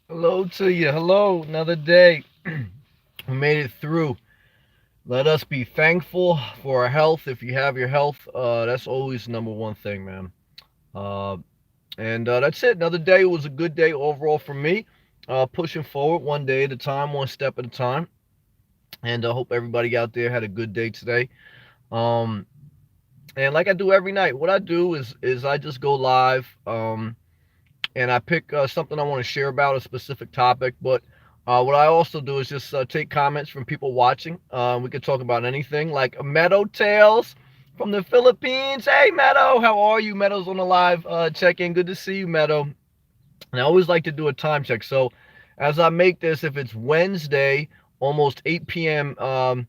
Hello to you. Hello, another day. We made it through. Let us be thankful for our health. If you have your health, that's always number one thing, man. Uh, and that's it. Another day. It was a good day overall for me. Pushing forward one day at a time, one step at a time. And I hope everybody out there had a good day today. Um, and like I do every night, what I do is I just go live. And I pick something I want to share about a specific topic. But what I also do is just take comments from people watching. We could talk about anything like Meadow Tales from the Philippines. Hey, Meadow, how are you? Meadow's on the live check in. Good to see you, Meadow. And I always like to do a time check. So as I make this, if it's Wednesday, almost 8 p.m.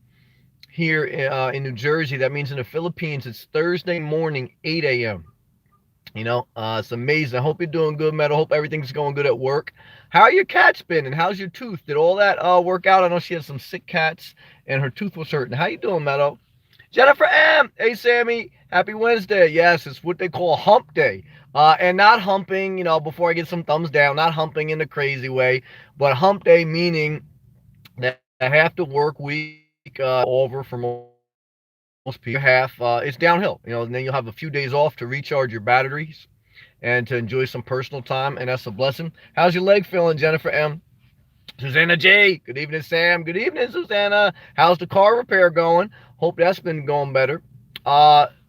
Here in New Jersey, that means in the Philippines, it's Thursday morning, 8 a.m. It's amazing. I hope you're doing good, Metal. Hope everything's going good at work. How are your cats been, and how's your tooth? Did all that work out? I know she had some sick cats, and her tooth was hurting. How you doing, Meadow? Jennifer M. Hey, Sammy. Happy Wednesday. Yes, it's what they call hump day. And not humping, before I get some thumbs down, not humping in the crazy way, but hump day meaning that half the work week over for most people. The other half, it's downhill, and then you'll have a few days off to recharge your batteries and to enjoy some personal time, and that's a blessing. How's your leg feeling, Jennifer M? Susanna J. Good evening, Sam. Good evening, Susanna. How's the car repair going? Hope that's been going better.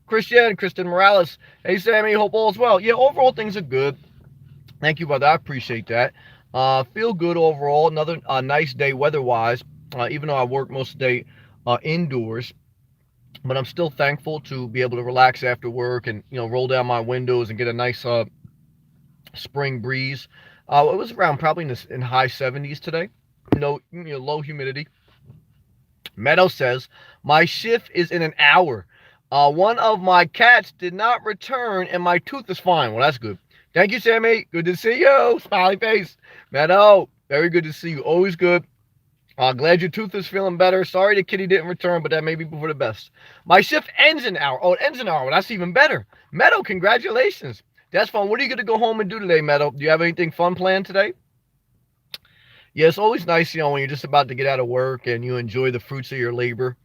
Kristen Morales. Hey, Sammy. Hope all's well. Yeah, overall things are good. Thank you, brother. I appreciate that. Feel good overall. Another nice day weather-wise. Even though I work most of the day indoors, but I'm still thankful to be able to relax after work and roll down my windows and get a nice spring breeze. It was around probably in high 70s today. No, low humidity. Meadow says my shift is in an hour. One of my cats did not return, and my tooth is fine. Well, that's good. Thank you, Sammy. Good to see you. Smiley face. Meadow, very good to see you. Always good. Glad your tooth is feeling better. Sorry the kitty didn't return, but that may be for the best. My shift ends in an hour. Oh, it ends in an hour. Well, that's even better. Meadow, congratulations. That's fun. What are you going to go home and do today, Meadow? Do you have anything fun planned today? Yeah, it's always nice, when you're just about to get out of work and you enjoy the fruits of your labor.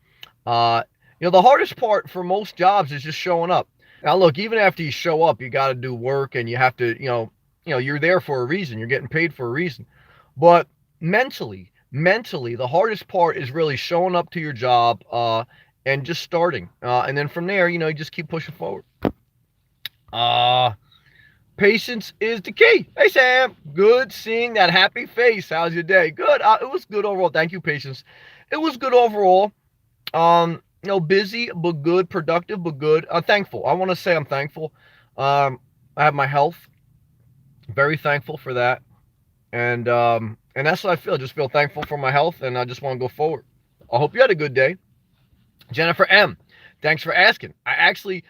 Uh, the hardest part for most jobs is just showing up. Now, look, even after you show up, you got to do work and you have to, you're there for a reason. You're getting paid for a reason. But mentally, the hardest part is really showing up to your job and just starting. And then from there, you just keep pushing forward. Uh, Patience is the key. Hey, Sam. Good seeing that happy face. How's your day? Good. It was good overall. Thank you, Patience. It was good overall. Busy but good, productive but good. Thankful. I want to say I'm thankful. I have my health. Very thankful for that. And that's what I feel. Just feel thankful for my health, and I just want to go forward. I hope you had a good day. Jennifer M. Thanks for asking. I actually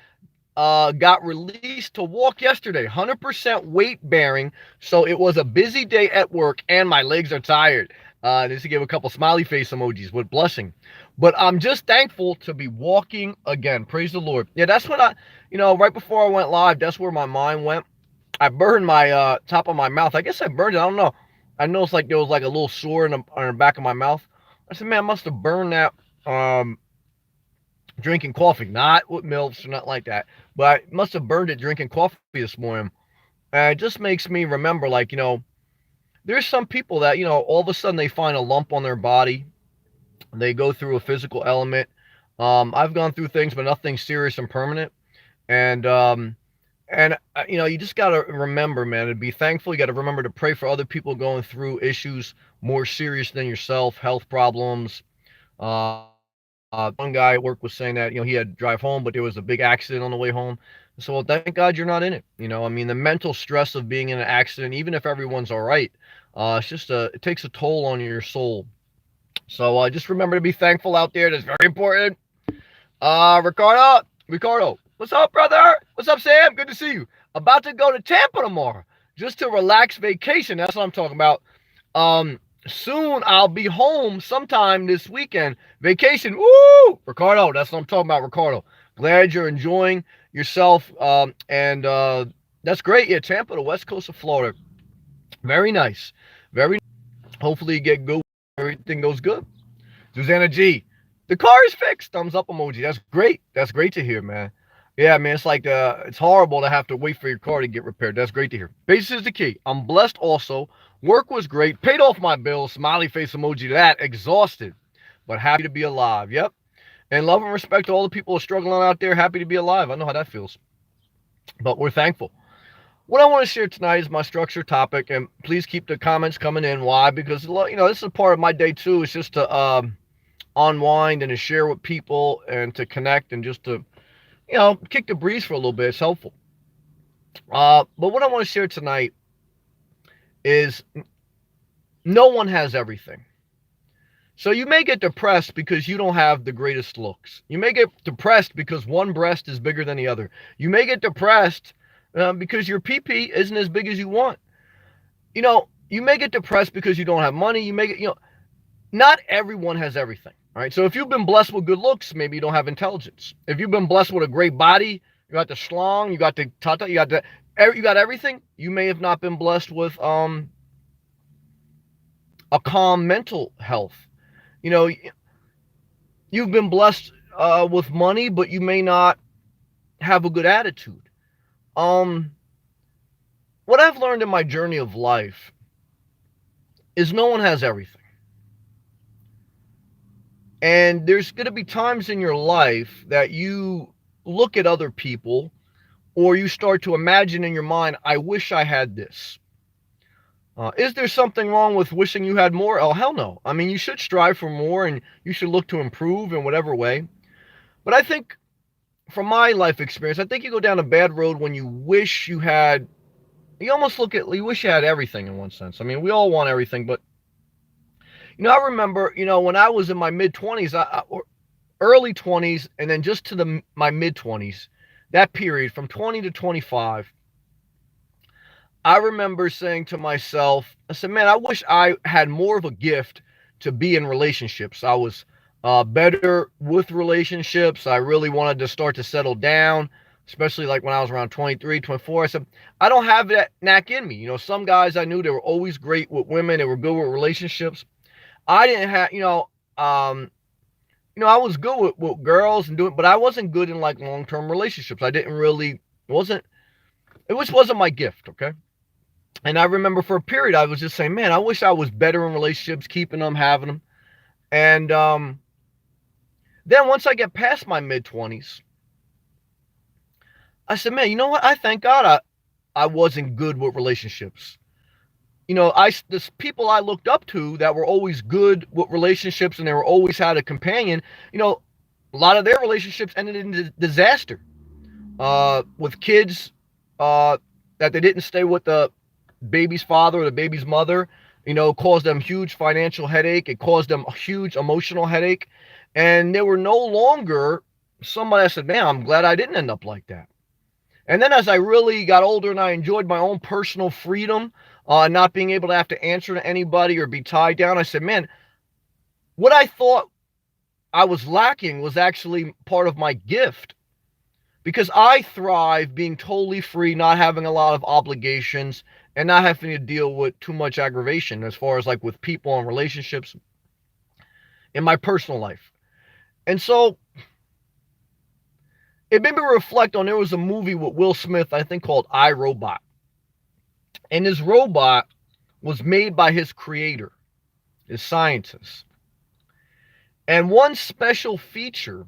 got released to walk yesterday, 100% weight bearing. So it was a busy day at work, and my legs are tired. Just to give a couple smiley face emojis with blessing. But I'm just thankful to be walking again. Praise the Lord. Yeah, that's when right before I went live, that's where my mind went. I burned my top of my mouth. I guess I burned it. I don't know. I know it's like there was like a little sore on the back of my mouth. I said, man, I must have burned that drinking coffee, not with milks or not like that. But I must have burned it drinking coffee this morning. And it just makes me remember, like, there's some people that, all of a sudden they find a lump on their body. They go through a physical element. I've gone through things, but nothing serious and permanent. And you just got to remember, man, to be thankful. You got to remember to pray for other people going through issues more serious than yourself, health problems. One guy at work was saying that, he had to drive home, but there was a big accident on the way home. So, well, thank God you're not in it. I mean, the mental stress of being in an accident, even if everyone's all right, it takes a toll on your soul. So, just remember to be thankful out there. That's very important. Ricardo, what's up, brother? What's up, Sam? Good to see you. About to go to Tampa tomorrow, just to relax vacation. That's what I'm talking about. Soon I'll be home sometime this weekend. Vacation. Woo! Ricardo, that's what I'm talking about, Ricardo. Glad you're enjoying yourself. And that's great. Yeah, Tampa, the west coast of Florida. Very nice. Very. Hopefully you get good. Everything goes good. Susanna G, the car is fixed. Thumbs up emoji. That's great. That's great to hear, man. Yeah, man. It's like it's horrible to have to wait for your car to get repaired. That's great to hear. Patience is the key. I'm blessed also. Work was great. Paid off my bills. Smiley face emoji to that. Exhausted, but happy to be alive. Yep. And love and respect to all the people who are struggling out there. Happy to be alive. I know how that feels, but we're thankful. What I want to share tonight is my structure topic, and please keep the comments coming in. Why? Because this is part of my day too. It's just to unwind and to share with people and to connect and just to kick the breeze for a little bit. It's helpful. But what I want to share tonight is no one has everything. So you may get depressed because you don't have the greatest looks. You may get depressed because one breast is bigger than the other. You may get depressed because your pee-pee isn't as big as you want. You may get depressed because you don't have money. You may get, not everyone has everything. All right. So if you've been blessed with good looks, maybe you don't have intelligence. If you've been blessed with a great body, you got the schlong, you got the tata, you got everything. You may have not been blessed with a calm mental health. You've been blessed with money, but you may not have a good attitude. What I've learned in my journey of life is no one has everything. And there's going to be times in your life that you look at other people or you start to imagine in your mind, I wish I had this. Is there something wrong with wishing you had more? Oh, hell no. I mean, you should strive for more and you should look to improve in whatever way. But I think from my life experience, I think you go down a bad road when you wish you had, you wish you had everything in one sense. I mean, we all want everything, but I remember, when I was in my mid-20s, or early 20s, and then just to my mid-20s, that period from 20 to 25, I remember saying to myself, I said, man, I wish I had more of a gift to be in relationships. I was better with relationships. I really wanted to start to settle down, especially like when I was around 23, 24. I said, I don't have that knack in me. Some guys I knew, they were always great with women. They were good with relationships. I didn't have, I was good with girls but I wasn't good in like long-term relationships. I didn't really, it wasn't my gift. Okay. And I remember for a period, I was just saying, man, I wish I was better in relationships, keeping them, having them. And then once I get past my mid-20s, I said, man, you know what? I thank God I wasn't good with relationships. This people I looked up to that were always good with relationships and they were always had a companion, a lot of their relationships ended in disaster. With kids that they didn't stay with the baby's father or the baby's mother, caused them huge financial headache. It caused them a huge emotional headache. And they were no longer somebody I said, man, I'm glad I didn't end up like that. And then as I really got older and I enjoyed my own personal freedom, not being able to have to answer to anybody or be tied down, I said, man, what I thought I was lacking was actually part of my gift. Because I thrive being totally free, not having a lot of obligations, and not having to deal with too much aggravation as far as like with people and relationships in my personal life. And so it made me reflect on, there was a movie with Will Smith, I think called I, Robot. And this robot was made by his creator, his scientist. And one special feature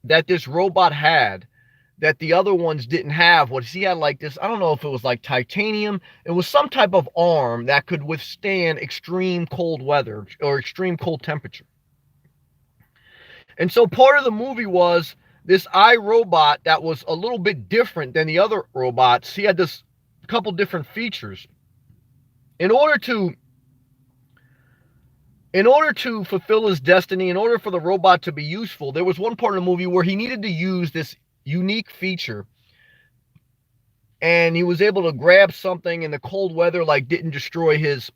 that this robot had that the other ones didn't have was he had like this, I don't know if it was like titanium. It was some type of arm that could withstand extreme cold weather or extreme cold temperature. And so part of the movie was this iRobot that was a little bit different than the other robots. He had this couple different features. In order to fulfill his destiny, in order for the robot to be useful, there was one part of the movie where he needed to use this unique feature, and he was able to grab something and the cold weather like didn't destroy his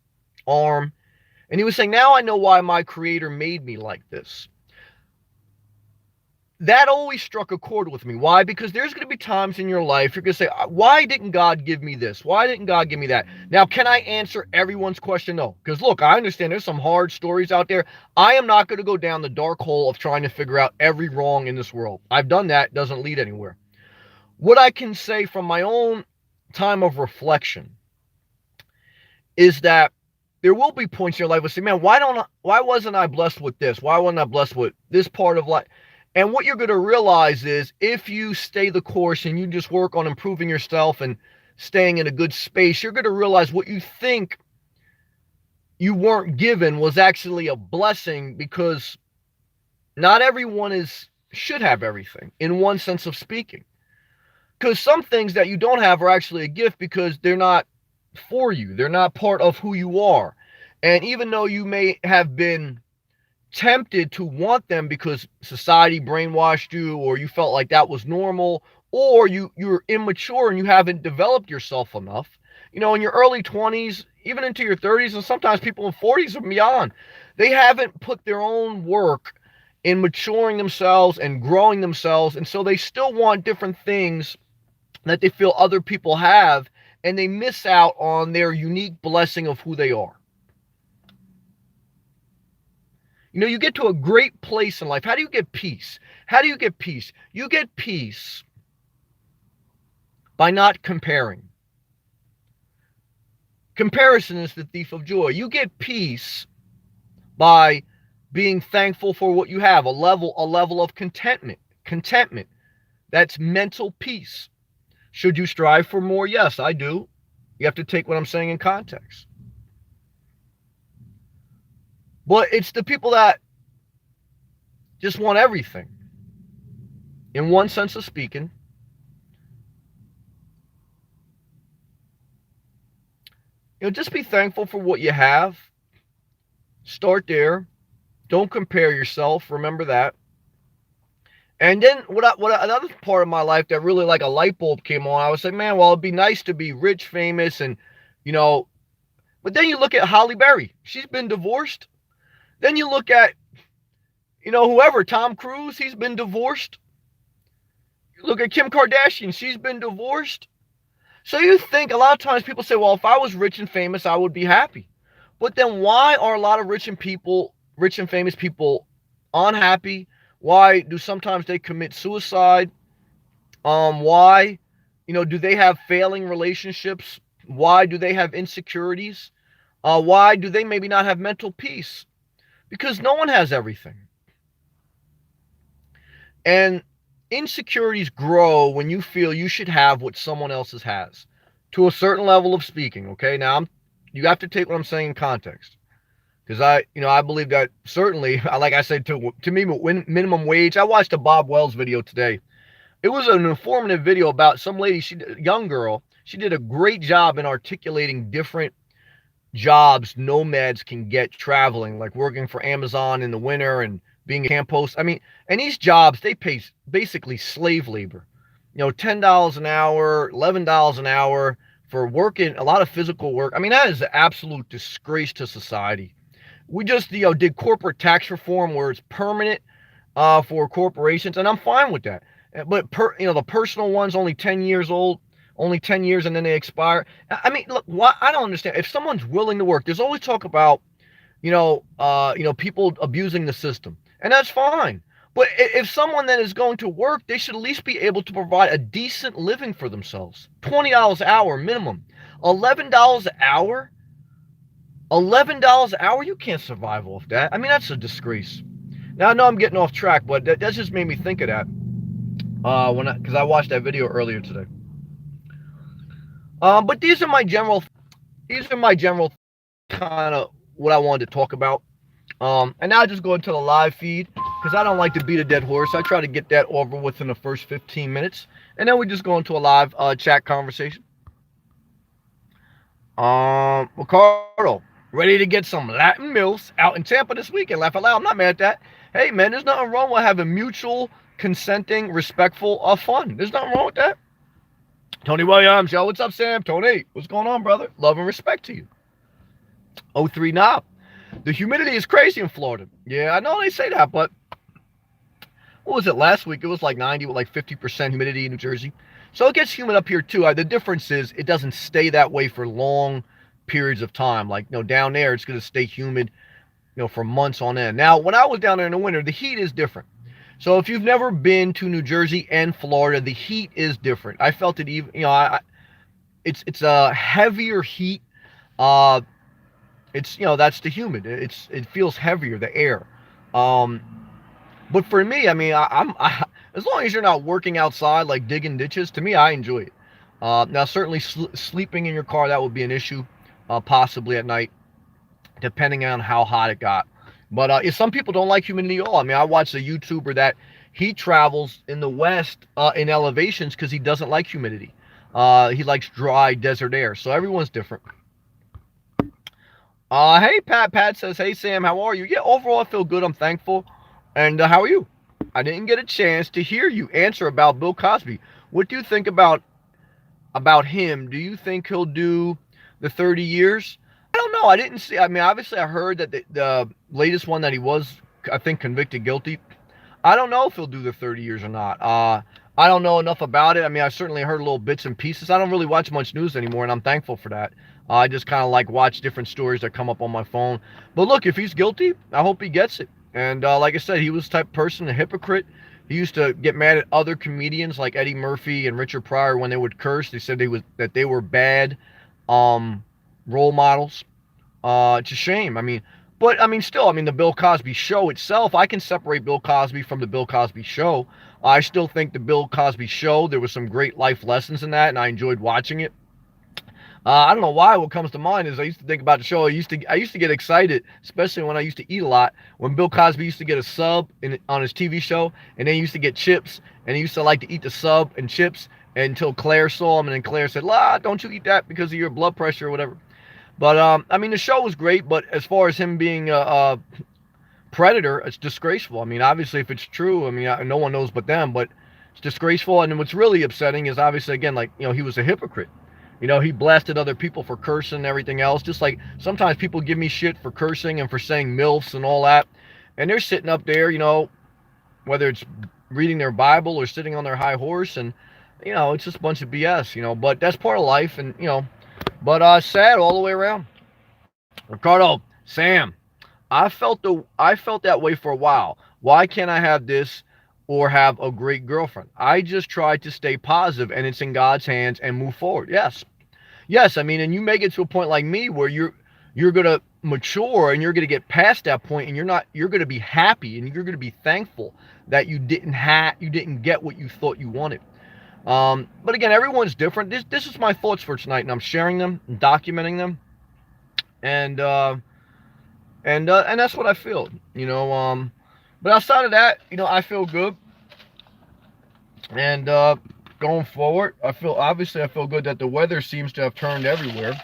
arm. And he was saying, now I know why my creator made me like this. that always struck a chord with me. Why? Because there's going to be times in your life you're going to say, why didn't God give me this? Why didn't God give me that? Now, can I answer everyone's question? No. Because look, I understand there's some hard stories out there. I am not going to go down the dark hole of trying to figure out every wrong in this world. I've done that. It doesn't lead anywhere. What I can say from my own time of reflection is that there will be points in your life where you say, man, why wasn't I blessed with this? Why wasn't I blessed with this part of life? And what you're going to realize is if you stay the course and you just work on improving yourself and staying in a good space, you're going to realize what you think you weren't given was actually a blessing, because not everyone should have everything in one sense of speaking. Because some things that you don't have are actually a gift because they're not for you. They're not part of who you are. And even though you may have been tempted to want them because society brainwashed you, or you felt like that was normal, or you're immature and you haven't developed yourself enough, in your early 20s, even into your 30s, and sometimes people in 40s and beyond, they haven't put their own work in maturing themselves and growing themselves, and so they still want different things that they feel other people have, and they miss out on their unique blessing of who they are. You get to a great place in life. How do you get peace? How do you get peace? You get peace by not comparing. Comparison is the thief of joy. You get peace by being thankful for what you have, a level of contentment. Contentment. That's mental peace. Should you strive for more? Yes, I do. You have to take what I'm saying in context. But it's the people that just want everything, in one sense of speaking. Just be thankful for what you have. Start there. Don't compare yourself. Remember that. And then what another part of my life that really like a light bulb came on, I was like, man, well, it'd be nice to be rich, famous, and, but then you look at Halle Berry. She's been divorced. Then you look at, whoever, Tom Cruise, he's been divorced. You look at Kim Kardashian, she's been divorced. So you think a lot of times people say, well, if I was rich and famous, I would be happy. But then why are a lot of rich and famous people unhappy? Why do sometimes they commit suicide? Why, do they have failing relationships? Why do they have insecurities? Why do they maybe not have mental peace? Because no one has everything. And insecurities grow when you feel you should have what someone else has, to a certain level of speaking. Okay, now you have to take what I'm saying in context, because I believe that certainly, like I said, to me, minimum wage. I watched a Bob Wells video today. It was an informative video about some lady, young girl. She did a great job in articulating different jobs nomads can get traveling, like working for Amazon in the winter and being a camp host. I mean, and these jobs, they pay basically slave labor. $10 an hour, $11 an hour for working a lot of physical work. I mean, that is an absolute disgrace to society. We just, did corporate tax reform where it's permanent for corporations, and I'm fine with that. But the personal ones, only 10 years old, only 10 years, and then they expire. I mean, look, I don't understand. If someone's willing to work, there's always talk about, people abusing the system, and that's fine. But if someone that is going to work, they should at least be able to provide a decent living for themselves. $20 an hour minimum. $11 an hour? $11 an hour? You can't survive off that. I mean, that's a disgrace. Now, I know I'm getting off track, but that just made me think of that because I watched that video earlier today. But these are my general kind of what I wanted to talk about. And now I just go into the live feed, because I don't like to beat a dead horse. I try to get that over within the first 15 minutes. And then we just go into a live chat conversation. Ricardo, ready to get some Latin milfs out in Tampa this weekend. Laugh out loud. I'm not mad at that. Hey, man, there's nothing wrong with having mutual, consenting, respectful fun. There's nothing wrong with that. Tony Williams, yo, what's up, Sam? Tony, what's going on, brother? Love and respect to you. 03 Knob. The humidity is crazy in Florida. Yeah, I know they say that, but what was it last week? It was like 90 with like 50% humidity in New Jersey. So it gets humid up here too. The difference is it doesn't stay that way for long periods of time. Like, down there it's going to stay humid, for months on end. Now, when I was down there in the winter, the heat is different. So if you've never been to New Jersey and Florida, the heat is different. I felt it even, it's a heavier heat. Uh, it's that's the humid. It feels heavier, the air. Um, but for me, I mean, as long as you're not working outside like digging ditches, to me, I enjoy it. Now, certainly sleeping in your car, that would be an issue, possibly at night, depending on how hot it got. But if some people don't like humidity at all. I mean, I watched a YouTuber that he travels in the West in elevations because he doesn't like humidity. He likes dry desert air. So everyone's different. Hey, Pat. Pat says, hey, Sam, how are you? Yeah, overall, I feel good. I'm thankful. And how are you? I didn't get a chance to hear you answer about Bill Cosby. What do you think about him? Do you think he'll do the 30 years? I don't know. I didn't see. I mean, obviously, I heard that the latest one that he was, I think, convicted guilty. I don't know if he'll do the 30 years or not. I don't know enough about it. I mean, I certainly heard little bits and pieces. I don't really watch much news anymore, and I'm thankful for that. I just kind of like watch different stories that come up on my phone. But look, if he's guilty, I hope he gets it. And like I said, he was the type of person, a hypocrite. He used to get mad at other comedians like Eddie Murphy and Richard Pryor when they would curse. They said that they were bad role models. It's a shame. But still, the Bill Cosby show itself, I can separate Bill Cosby from the Bill Cosby show. I still think the Bill Cosby show, there was some great life lessons in that, and I enjoyed watching it. I don't know why. What comes to mind is I used to think about the show. I used to get excited, especially when I used to eat a lot. When Bill Cosby used to get a sub on his TV show, and then he used to get chips, and he used to like to eat the sub and chips until Claire saw him, and then Claire said, "La, don't you eat that because of your blood pressure or whatever." But the show was great. But as far as him being a predator, it's disgraceful. I mean, obviously, if it's true, no one knows but them. But it's disgraceful. And what's really upsetting is obviously, again, like, he was a hypocrite. He blasted other people for cursing and everything else. Just like sometimes people give me shit for cursing and for saying MILFs and all that. And they're sitting up there, whether it's reading their Bible or sitting on their high horse. And, it's just a bunch of BS, But that's part of life. And, but sad all the way around. Ricardo, Sam, I felt that way for a while. Why can't I have this or have a great girlfriend? I just tried to stay positive, and it's in God's hands and move forward. Yes. And you may get to a point like me where you're gonna mature and you're gonna get past that point, and you're gonna be happy and you're gonna be thankful that you didn't get what you thought you wanted. But again, everyone's different. This is my thoughts for tonight, and I'm sharing them, and documenting them, and that's what I feel. But outside of that, I feel good, and going forward, I feel good that the weather seems to have turned everywhere,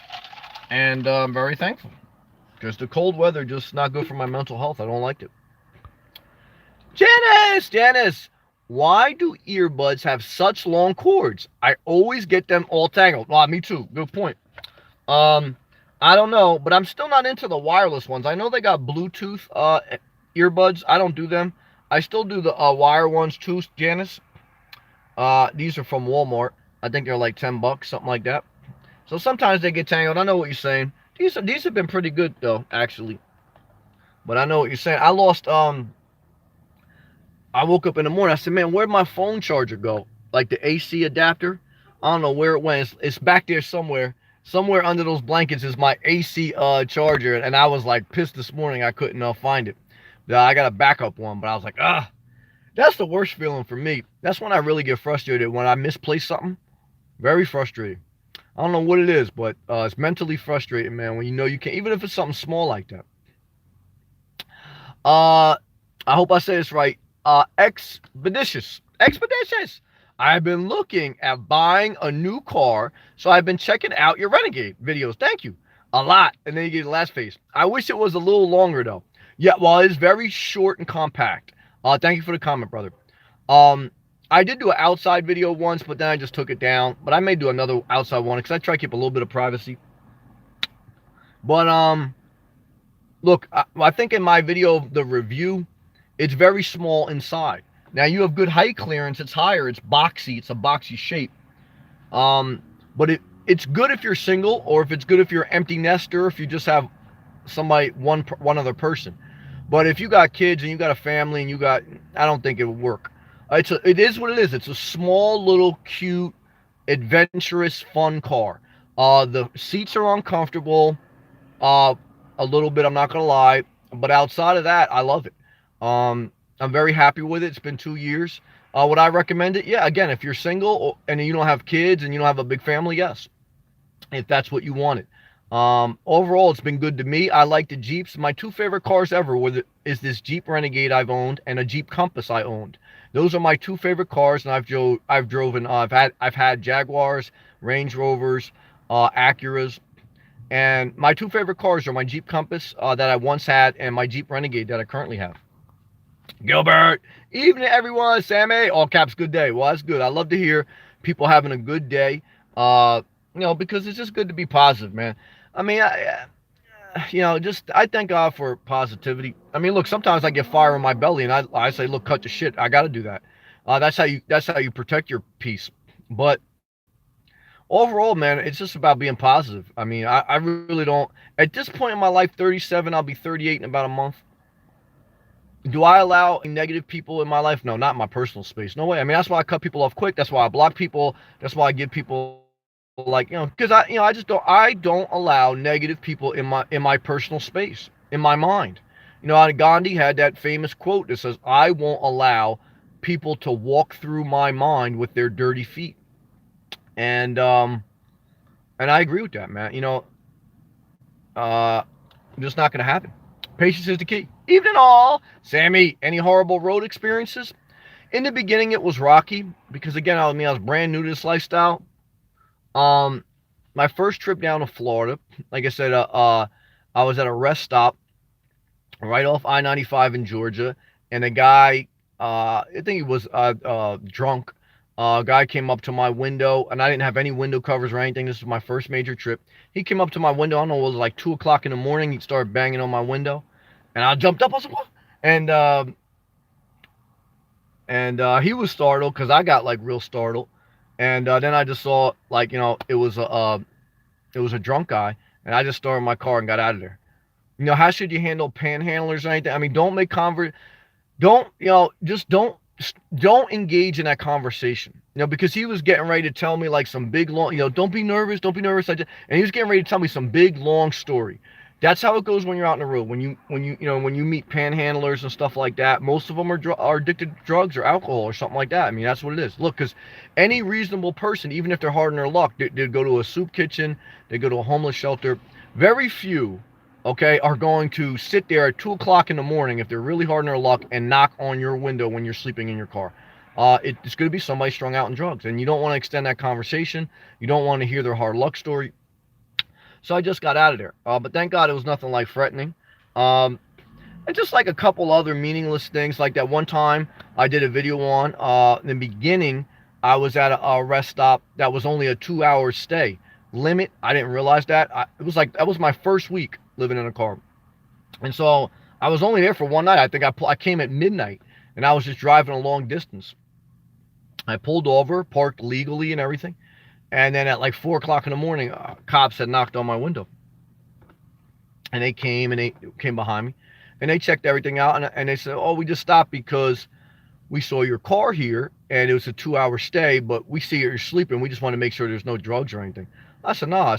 and I'm very thankful because the cold weather just not good for my mental health. I don't like it. Janice, why do earbuds have such long cords? I always get them all tangled. Me too. Good point. I don't know, but I'm still not into the wireless ones. I know they got Bluetooth earbuds. I don't do them. I still do the wire ones too, Janice. These are from Walmart. I think they're like $10, something like that. So sometimes they get tangled. I know what you're saying. These have been pretty good though, actually. But I know what you're saying. I woke up in the morning. I said, man, where'd my phone charger go? Like the AC adapter? I don't know where it went. It's back there somewhere. Somewhere under those blankets is my AC charger. And I was like pissed this morning I couldn't find it. I got a backup one, but I was like, that's the worst feeling for me. That's when I really get frustrated, when I misplace something. Very frustrating. I don't know what it is, but it's mentally frustrating, man, when you can't, even if it's something small like that. I hope I say this right. Expeditious. I've been looking at buying a new car, so I've been checking out your Renegade videos. Thank you. A lot. And then you get the last face. I wish it was a little longer, though. Yeah, well, it's very short and compact. Thank you for the comment, brother. I did do an outside video once, but then I just took it down. But I may do another outside one because I try to keep a little bit of privacy. But, look, I think in my video, the review, it's very small inside. Now you have good height clearance. It's higher. It's boxy. It's a boxy shape. Um, but it's good if you're single, or if it's good if you're an empty nester, if you just have somebody, one other person. But if you got kids and you got a family and I don't think it would work. It is what it is. It's a small, little, cute, adventurous, fun car. The seats are uncomfortable, uh, a little bit. I'm not gonna lie, but outside of that, I love it. Um, I'm very happy with it. It's been 2 years. Would I recommend it? Yeah. Again, if you're single and you don't have kids and you don't have a big family, yes, if that's what you wanted. Overall, it's been good to me. I like the Jeeps. My two favorite cars ever is this Jeep Renegade I've owned and a Jeep Compass I owned. Those are my two favorite cars, and I've driven. I've had Jaguars, Range Rovers, Acuras, and my two favorite cars are my Jeep Compass that I once had and my Jeep Renegade that I currently have. Gilbert, evening everyone. Sammy, all caps, good day. Well, that's good. I love to hear people having a good day. Because it's just good to be positive, man. I mean, just I thank God for positivity. I mean, look, sometimes I get fire in my belly, and I say, look, cut the shit. I got to do that. That's how you protect your peace. But overall, man, it's just about being positive. I mean, I really don't. At this point in my life, 37, I'll be 38 in about a month. Do I allow negative people in my life? No, not in my personal space. No way. I mean, that's why I cut people off quick. That's why I block people. That's why I give people like, because I don't allow negative people in my personal space, in my mind. Gandhi had that famous quote that says, "I won't allow people to walk through my mind with their dirty feet." And I agree with that, man. Uh, just not going to happen. Patience is the key. Evening all. Sammy, any horrible road experiences? In the beginning, it was rocky because, again, I was brand new to this lifestyle. Um, my first trip down to Florida, like I said, I was at a rest stop right off I-95 in Georgia, and a guy, I think he was drunk. A guy came up to my window, and I didn't have any window covers or anything. This was my first major trip. He came up to my window. I don't know, it was like 2 o'clock in the morning. He started banging on my window, and I jumped up. I was like, "What?" And he was startled because I got like real startled. And then I just saw, like, it was a drunk guy, and I just started my car and got out of there. How should you handle panhandlers or anything? I mean, don't make don't just don't engage in that conversation. Because he was getting ready to tell me like some big long, don't be nervous. And he was getting ready to tell me some big long story. That's how it goes when you're out in the road. When you meet panhandlers and stuff like that, most of them are addicted to drugs or alcohol or something like that. I mean, that's what it is. Look, because any reasonable person, even if they're hard on their luck, they go to a soup kitchen, they go to a homeless shelter. Very few, okay, are going to sit there at 2 o'clock in the morning if they're really hard on their luck and knock on your window when you're sleeping in your car. It's going to be somebody strung out in drugs, and you don't want to extend that conversation. You don't want to hear their hard luck story. So I just got out of there. But thank God it was nothing like threatening. Um, and just like a couple other meaningless things, like that one time I did a video on, in the beginning, I was at a rest stop that was only a 2 hour stay limit. I didn't realize that. It was like, that was my first week living in a car. And so I was only there for one night. I think I came at midnight, and I was just driving a long distance. I pulled over, parked legally and everything. And then at like 4 o'clock in the morning, cops had knocked on my window. And they came behind me, and they checked everything out. And they said, "Oh, we just stopped because we saw your car here, and it was a 2 hour stay, but we see you're sleeping. We just want to make sure there's no drugs or anything." I said, "No."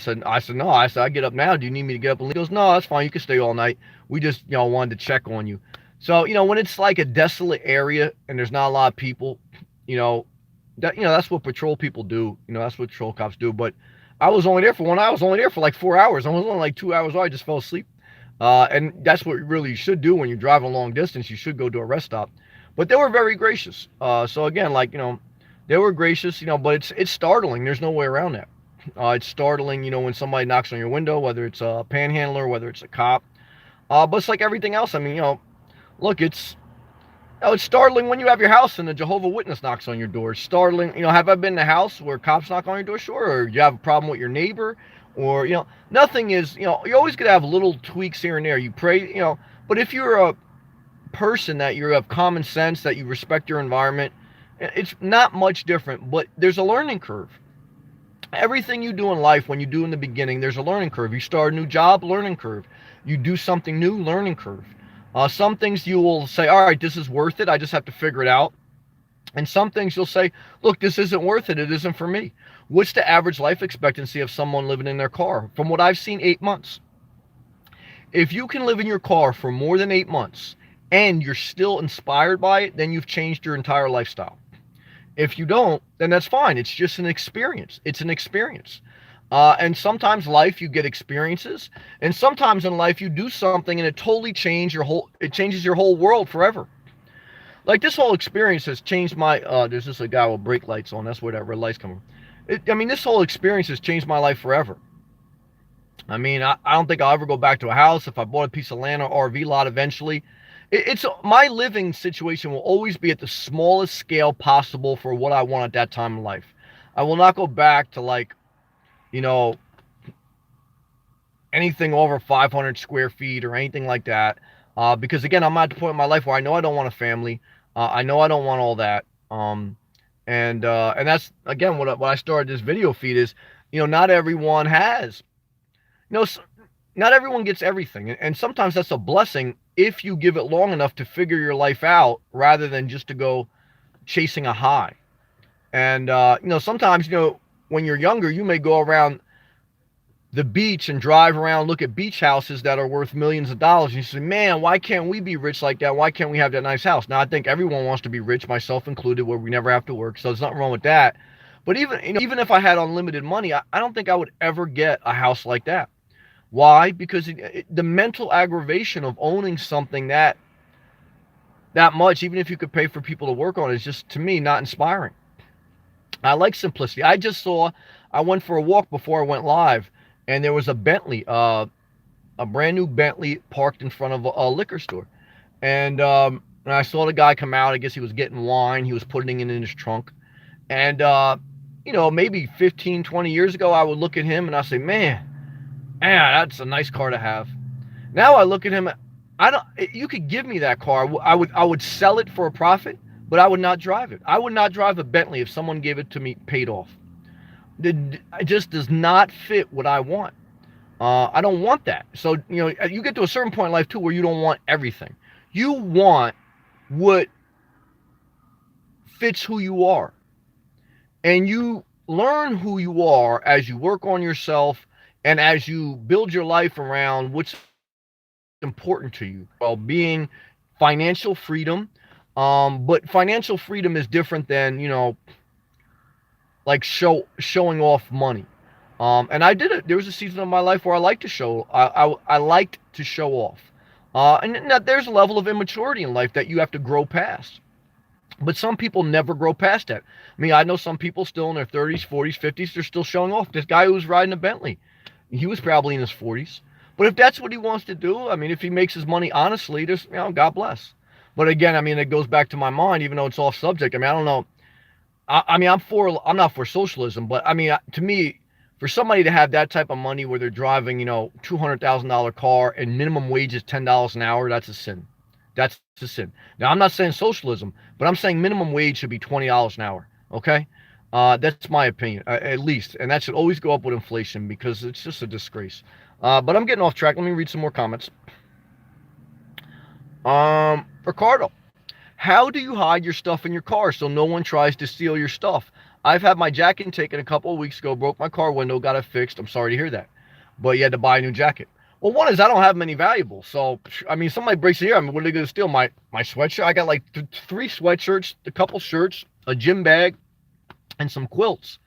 No. I get up now. Do you need me to get up and leave? He goes, "No, that's fine. You can stay all night. We just, wanted to check on you." So, when it's like a desolate area and there's not a lot of people, you know, that's what patrol people do. That's what patrol cops do. But I was only there for one. I was only there for like 4 hours. I was only like 2 hours. I just fell asleep. And that's what really you should do when you're driving a long distance. You should go to a rest stop. But they were very gracious. So again, like, they were gracious. But it's startling. There's no way around that. It's startling. When somebody knocks on your window, whether it's a panhandler, whether it's a cop. But it's like everything else. I mean, look, it's startling when you have your house and a Jehovah Witness knocks on your door. It's startling. Have I been in a house where cops knock on your door? Sure. Or you have a problem with your neighbor, or nothing is. You're always gonna have little tweaks here and there. You pray, but if you're a person that you have common sense, that you respect your environment. It's not much different, but there's a learning curve. Everything you do in life, when you do in the beginning, there's a learning curve. You start a new job, learning curve. You do something new, learning curve. Some things you will say, all right, this is worth it. I just have to figure it out. And some things you'll say, look, this isn't worth it. It isn't for me. What's the average life expectancy of someone living in their car? From what I've seen, 8 months. If you can live in your car for more than 8 months and you're still inspired by it, then you've changed your entire lifestyle. If you don't, then that's fine. It's just an experience. It's an experience. And sometimes life you get experiences, and sometimes in life you do something and it changes your whole world forever. Like this whole experience has changed my there's just a guy with brake lights on. That's where that red light's coming from. I mean, this whole experience has changed my life forever. I mean, I don't think I'll ever go back to a house. If I bought a piece of land or RV lot eventually, it's my living situation will always be at the smallest scale possible for what I want at that time in life. I will not go back to, like, you know, anything over 500 square feet or anything like that. Because again, I'm at the point in my life where I know I don't want a family. I know I don't want all that. And that's again what I started this video feed is, not everyone has, you know, not everyone gets everything, and sometimes that's a blessing if you give it long enough to figure your life out rather than just to go chasing a high. And sometimes, when you're younger, you may go around the beach and drive around, look at beach houses that are worth millions of dollars, and you say, man, why can't we be rich like that? Why can't we have that nice house? Now, I think everyone wants to be rich, myself included, where we never have to work, so there's nothing wrong with that. But even if I had unlimited money, I don't think I would ever get a house like that. Why? Because the mental aggravation of owning something that much, even if you could pay for people to work on it, is just, to me, not inspiring. I like simplicity. I went for a walk before I went live, and there was a Bentley, a brand new Bentley parked in front of a liquor store. And I saw the guy come out. I guess he was getting wine. He was putting it in his trunk. And, maybe 15, 20 years ago, I would look at him and I'd say, man, that's a nice car to have. Now I look at him, you could give me that car. I would sell it for a profit, but I would not drive it. I would not drive a Bentley if someone gave it to me paid off. It just does not fit what I want. I don't want that. So, you get to a certain point in life too where you don't want everything. You want what fits who you are. And you learn who you are as you work on yourself and as you build your life around what's important to you. Well, being financial freedom. But financial freedom is different than, like showing off money. And I did it. There was a season of my life where I liked to show. I liked to show off. And now there's a level of immaturity in life that you have to grow past. But some people never grow past that. I mean, I know some people still in their 30s, 40s, 50s, they're still showing off. This guy who was riding a Bentley, he was probably in his 40s. But if that's what he wants to do, I mean, if he makes his money honestly, God bless. But again, I mean, it goes back to my mind, even though it's off subject. I mean, I don't know. I'm not for socialism, but I mean, to me, for somebody to have that type of money where they're driving, $200,000 car and minimum wage is $10 an hour, that's a sin. That's a sin. Now, I'm not saying socialism, but I'm saying minimum wage should be $20 an hour. Okay? That's my opinion, at least. And that should always go up with inflation because it's just a disgrace. But I'm getting off track. Let me read some more comments. Ricardo, how do you hide your stuff in your car so no one tries to steal your stuff? I've had my jacket taken a couple of weeks ago, broke my car window, got it fixed. I'm sorry to hear that. But you had to buy a new jacket. Well, one is I don't have many valuables. So, I mean, somebody breaks in here, I mean, what are they going to steal? My sweatshirt? I got like 3 sweatshirts, a couple shirts, a gym bag, and some quilts.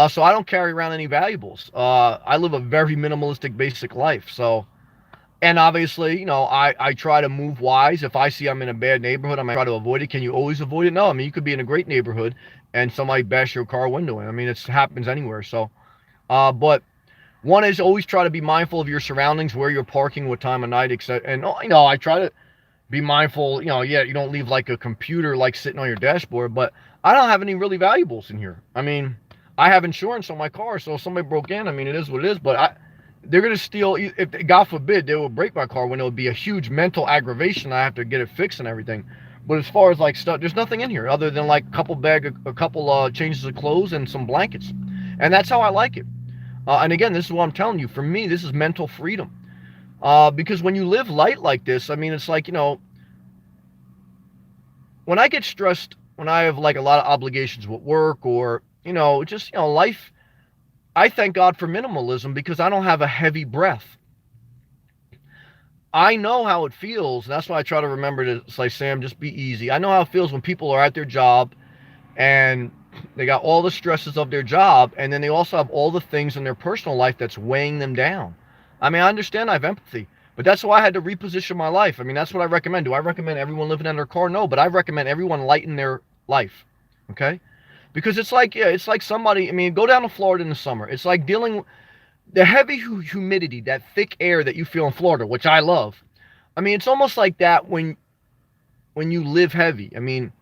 So I don't carry around any valuables. I live a very minimalistic, basic life. So, and obviously, I try to move wise. If I see I'm in a bad neighborhood, I might try to avoid it. Can you always avoid it? No. I mean, you could be in a great neighborhood and somebody bash your car window in. I mean, it happens anywhere. So, but one is always try to be mindful of your surroundings, where you're parking, what time of night, etc. And, I try to be mindful, you don't leave like a computer like sitting on your dashboard, but I don't have any really valuables in here. I mean, I have insurance on my car, so if somebody broke in, I mean, it is what it is, but They're gonna steal. If God forbid they will break my car, when it would be a huge mental aggravation, I have to get it fixed and everything. But as far as like stuff, there's nothing in here other than like a couple changes of clothes and some blankets, and that's how I like it. And again, this is what I'm telling you. For me, this is mental freedom. Because when you live light like this, I mean, it's like, when I get stressed, when I have like a lot of obligations with work or, just, life, I thank God for minimalism because I don't have a heavy breath. I know how it feels. And that's why I try to remember to say, Sam, just be easy. I know how it feels when people are at their job and they got all the stresses of their job, and then they also have all the things in their personal life that's weighing them down. I mean, I understand, I have empathy, but that's why I had to reposition my life. I mean, that's what I recommend. Do I recommend everyone living in their car? No, but I recommend everyone lighten their life. Okay? Because it's like, yeah, it's like somebody, I mean, go down to Florida in the summer. It's like dealing the heavy humidity, that thick air that you feel in Florida, which I love. I mean, it's almost like that when you live heavy. I mean,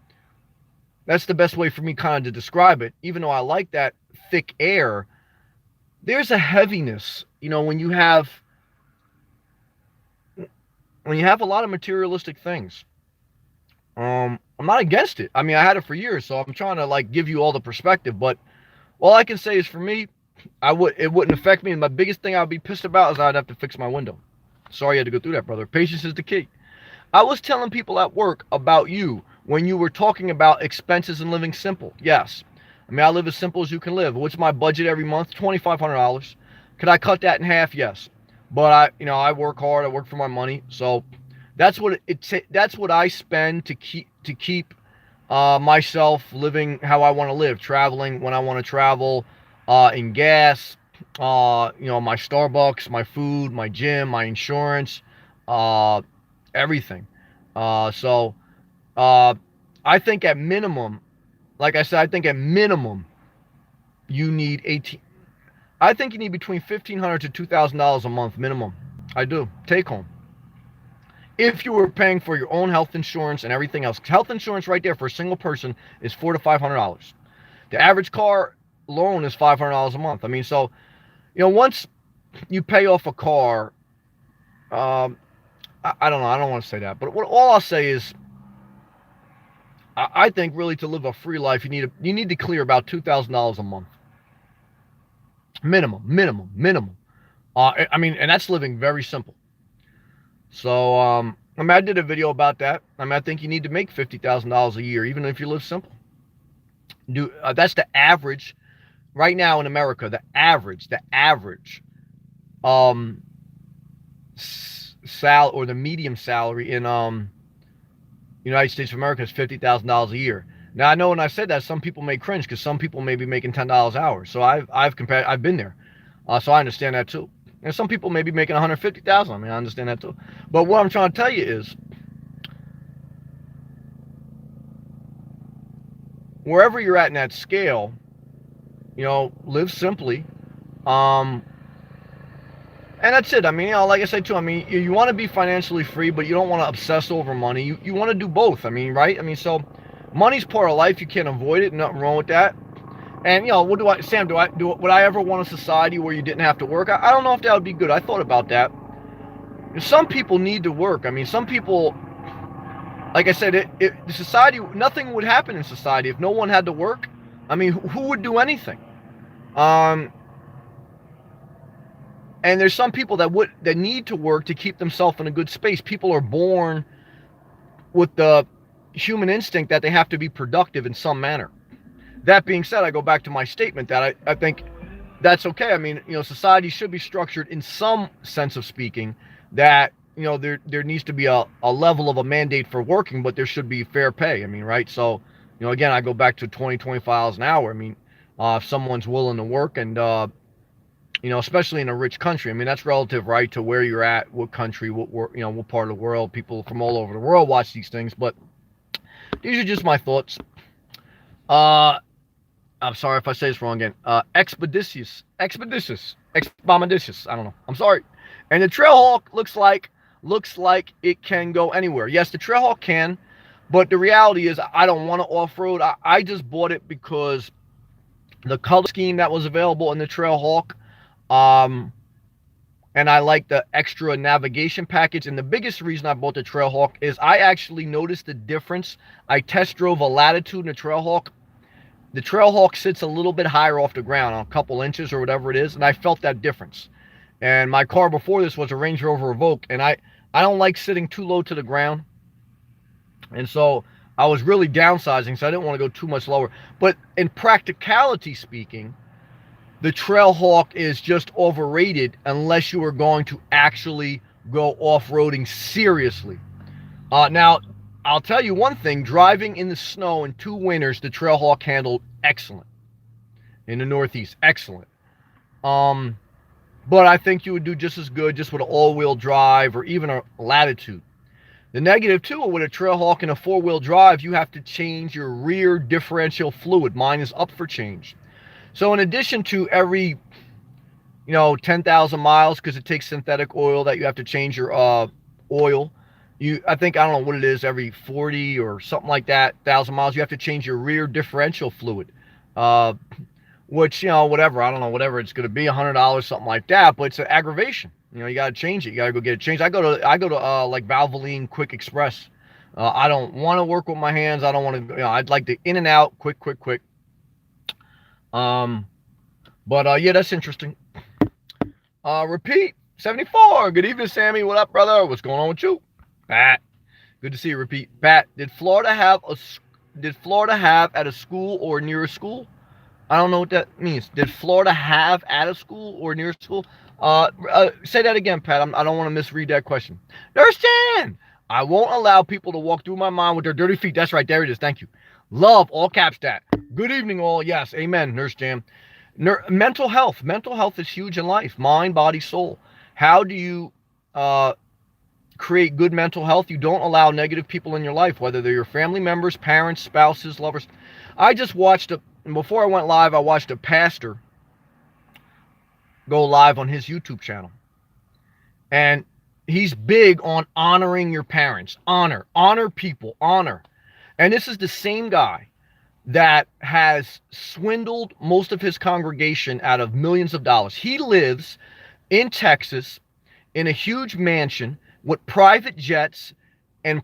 that's the best way for me kind of to describe it. Even though I like that thick air, there's a heaviness, when you have a lot of materialistic things. I'm not against it. I mean, I had it for years, so I'm trying to like give you all the perspective. But all I can say is, for me, it wouldn't affect me. And my biggest thing I'd be pissed about is I'd have to fix my window. Sorry you had to go through that, brother. Patience is the key. I was telling people at work about you when you were talking about expenses and living simple. Yes. I mean, I live as simple as you can live. What's my budget every month? $2,500. Could I cut that in half? Yes. But I work hard. I work for my money. So that's what I spend to keep myself living how I want to live, traveling when I want to travel, in gas, my Starbucks, my food, my gym, my insurance, uh, everything. So I think at minimum, like I said, I think at minimum you need 18. I think you need between $1,500 to $2,000 a month minimum. I do, take home. If you were paying for your own health insurance and everything else, health insurance right there for a single person is $400 to $500. The average car loan is $500 a month. I mean, so once you pay off a car, um, I don't know. I don't want to say that, but all I'll say is, I think really to live a free life, you need to clear about $2,000 a month, minimum. I mean, and that's living very simple. So, I mean, I did a video about that. I mean, I think you need to make $50,000 a year, even if you live simple. That's the average right now in America. The average, um, or the medium salary in United States of America is $50,000 a year. Now I know when I said that, some people may cringe because some people may be making $10 an hour. So I've been there, so I understand that too. And some people may be making 150,000. I mean, I understand that too. But what I'm trying to tell you is, wherever you're at in that scale, live simply. Um, and that's it. I mean, like I said too, I mean, you want to be financially free, but you don't want to obsess over money. You want to do both. I mean, right? I mean, so money's part of life. You can't avoid it. Nothing wrong with that. And Sam, would I ever want a society where you didn't have to work? I don't know if that would be good. I thought about that. Some people need to work. I mean, some people, like I said, the society, nothing would happen in society if no one had to work. I mean, who would do anything? Um, and there's some people that need to work to keep themselves in a good space. People are born with the human instinct that they have to be productive in some manner. That being said, I go back to my statement that I think that's okay. I mean, society should be structured in some sense of speaking that, there needs to be a level of a mandate for working, but there should be fair pay. I mean, right? So, again, I go back to 25 miles an hour. I mean, if someone's willing to work and, especially in a rich country, I mean, that's relative, right, to where you're at, what country, what part of the world. People from all over the world watch these things, but these are just my thoughts. I'm sorry if I say this wrong again. Expeditious. I don't know. I'm sorry. And the Trailhawk looks like it can go anywhere. Yes, the Trailhawk can, but the reality is I don't want to off-road. I just bought it because the color scheme that was available in the Trailhawk, and I like the extra navigation package. And the biggest reason I bought the Trailhawk is I actually noticed the difference. I test drove a Latitude in the Trailhawk. The Trailhawk sits a little bit higher off the ground, a couple inches or whatever it is, and I felt that difference. And my car before this was a Range Rover Evoque, and I don't like sitting too low to the ground. And so I was really downsizing, so I didn't want to go too much lower. But in practicality speaking, the Trailhawk is just overrated unless you are going to actually go off-roading seriously. Now, I'll tell you one thing. Driving in the snow in 2 winters, the Trailhawk handled excellent. In the Northeast, excellent. But I think you would do just as good just with an all-wheel drive or even a Latitude. The negative, too, with a Trailhawk and a 4-wheel drive, you have to change your rear differential fluid. Mine is up for change. So in addition to every, 10,000 miles, because it takes synthetic oil that you have to change your oil, I don't know what it is, every 40 or something like that, 1,000 miles, you have to change your rear differential fluid. Which, whatever, I don't know, whatever it's going to be, $100, something like that, but it's an aggravation. You got to change it. You got to go get it changed. I go to like Valvoline Quick Express. I don't want to work with my hands. I don't want to, I'd like to in and out, quick. But yeah, that's interesting. Repeat, 74. Good evening, Sammy. What up, brother? What's going on with you? Pat. Good to see you, Repeat. Pat, did Florida have at a school or near a school? I don't know what that means. Did Florida have at a school or near a school? Say that again, Pat. I don't want to misread that question. Nurse Jan, I won't allow people to walk through my mind with their dirty feet. That's right. There it is. Thank you. Love, all caps that. Good evening, all. Yes, amen, Nurse Jan. Mental health. Mental health is huge in life. Mind, body, soul. How do you create good mental health? You don't allow negative people in your life, whether they're your family members, parents, spouses, lovers. I just watched before I went live, I watched a pastor go live on his YouTube channel. And he's big on honoring your parents. Honor people, honor. And this is the same guy that has swindled most of his congregation out of millions of dollars. He lives in Texas in a huge mansion with private jets and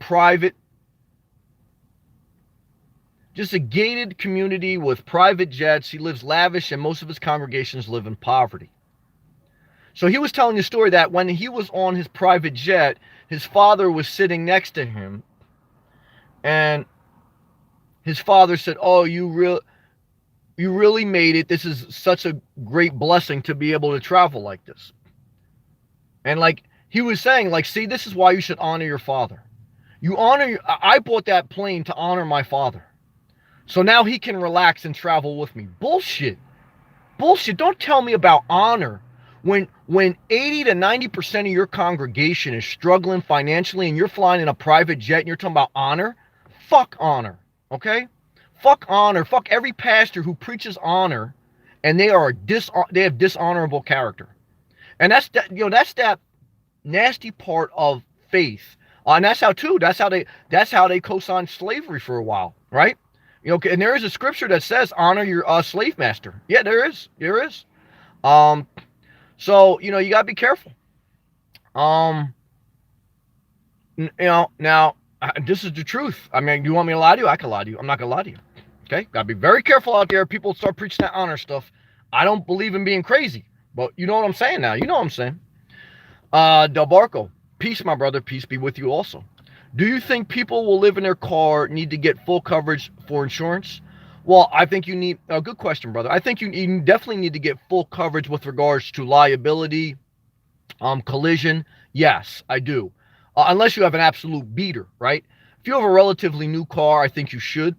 just a gated community with private jets. He lives lavish, and most of his congregations live in poverty. So he was telling the story that when he was on his private jet, his father was sitting next to him, and his father said, "Oh, you really made it. This is such a great blessing to be able to travel like this." And like he was saying, like, see, this is why you should honor your father. I bought that plane to honor my father. So now he can relax and travel with me. Bullshit. Don't tell me about honor when 80 to 90% of your congregation is struggling financially and you're flying in a private jet and you're talking about honor. Fuck honor. Okay? Fuck honor. Fuck every pastor who preaches honor and they have dishonorable character. And that's that nasty part of faith. And that's how they co-signed slavery for a while, right? And there is a scripture that says honor your slave master. Yeah, there is. So you gotta be careful. Now this is the truth. I mean, you want me to lie to you? I can lie to you. I'm not gonna lie to you. Okay, gotta be very careful out there. People start preaching that honor stuff. I don't believe in being crazy, but you know what I'm saying now. You know what I'm saying. Del Barco, peace, my brother. Peace be with you also. Do you think people will live in their car need to get full coverage for insurance? Well, I think you need a good question, brother. I think you definitely need to get full coverage with regards to liability, collision. Yes, I do. Unless you have an absolute beater, right? If you have a relatively new car, I think you should.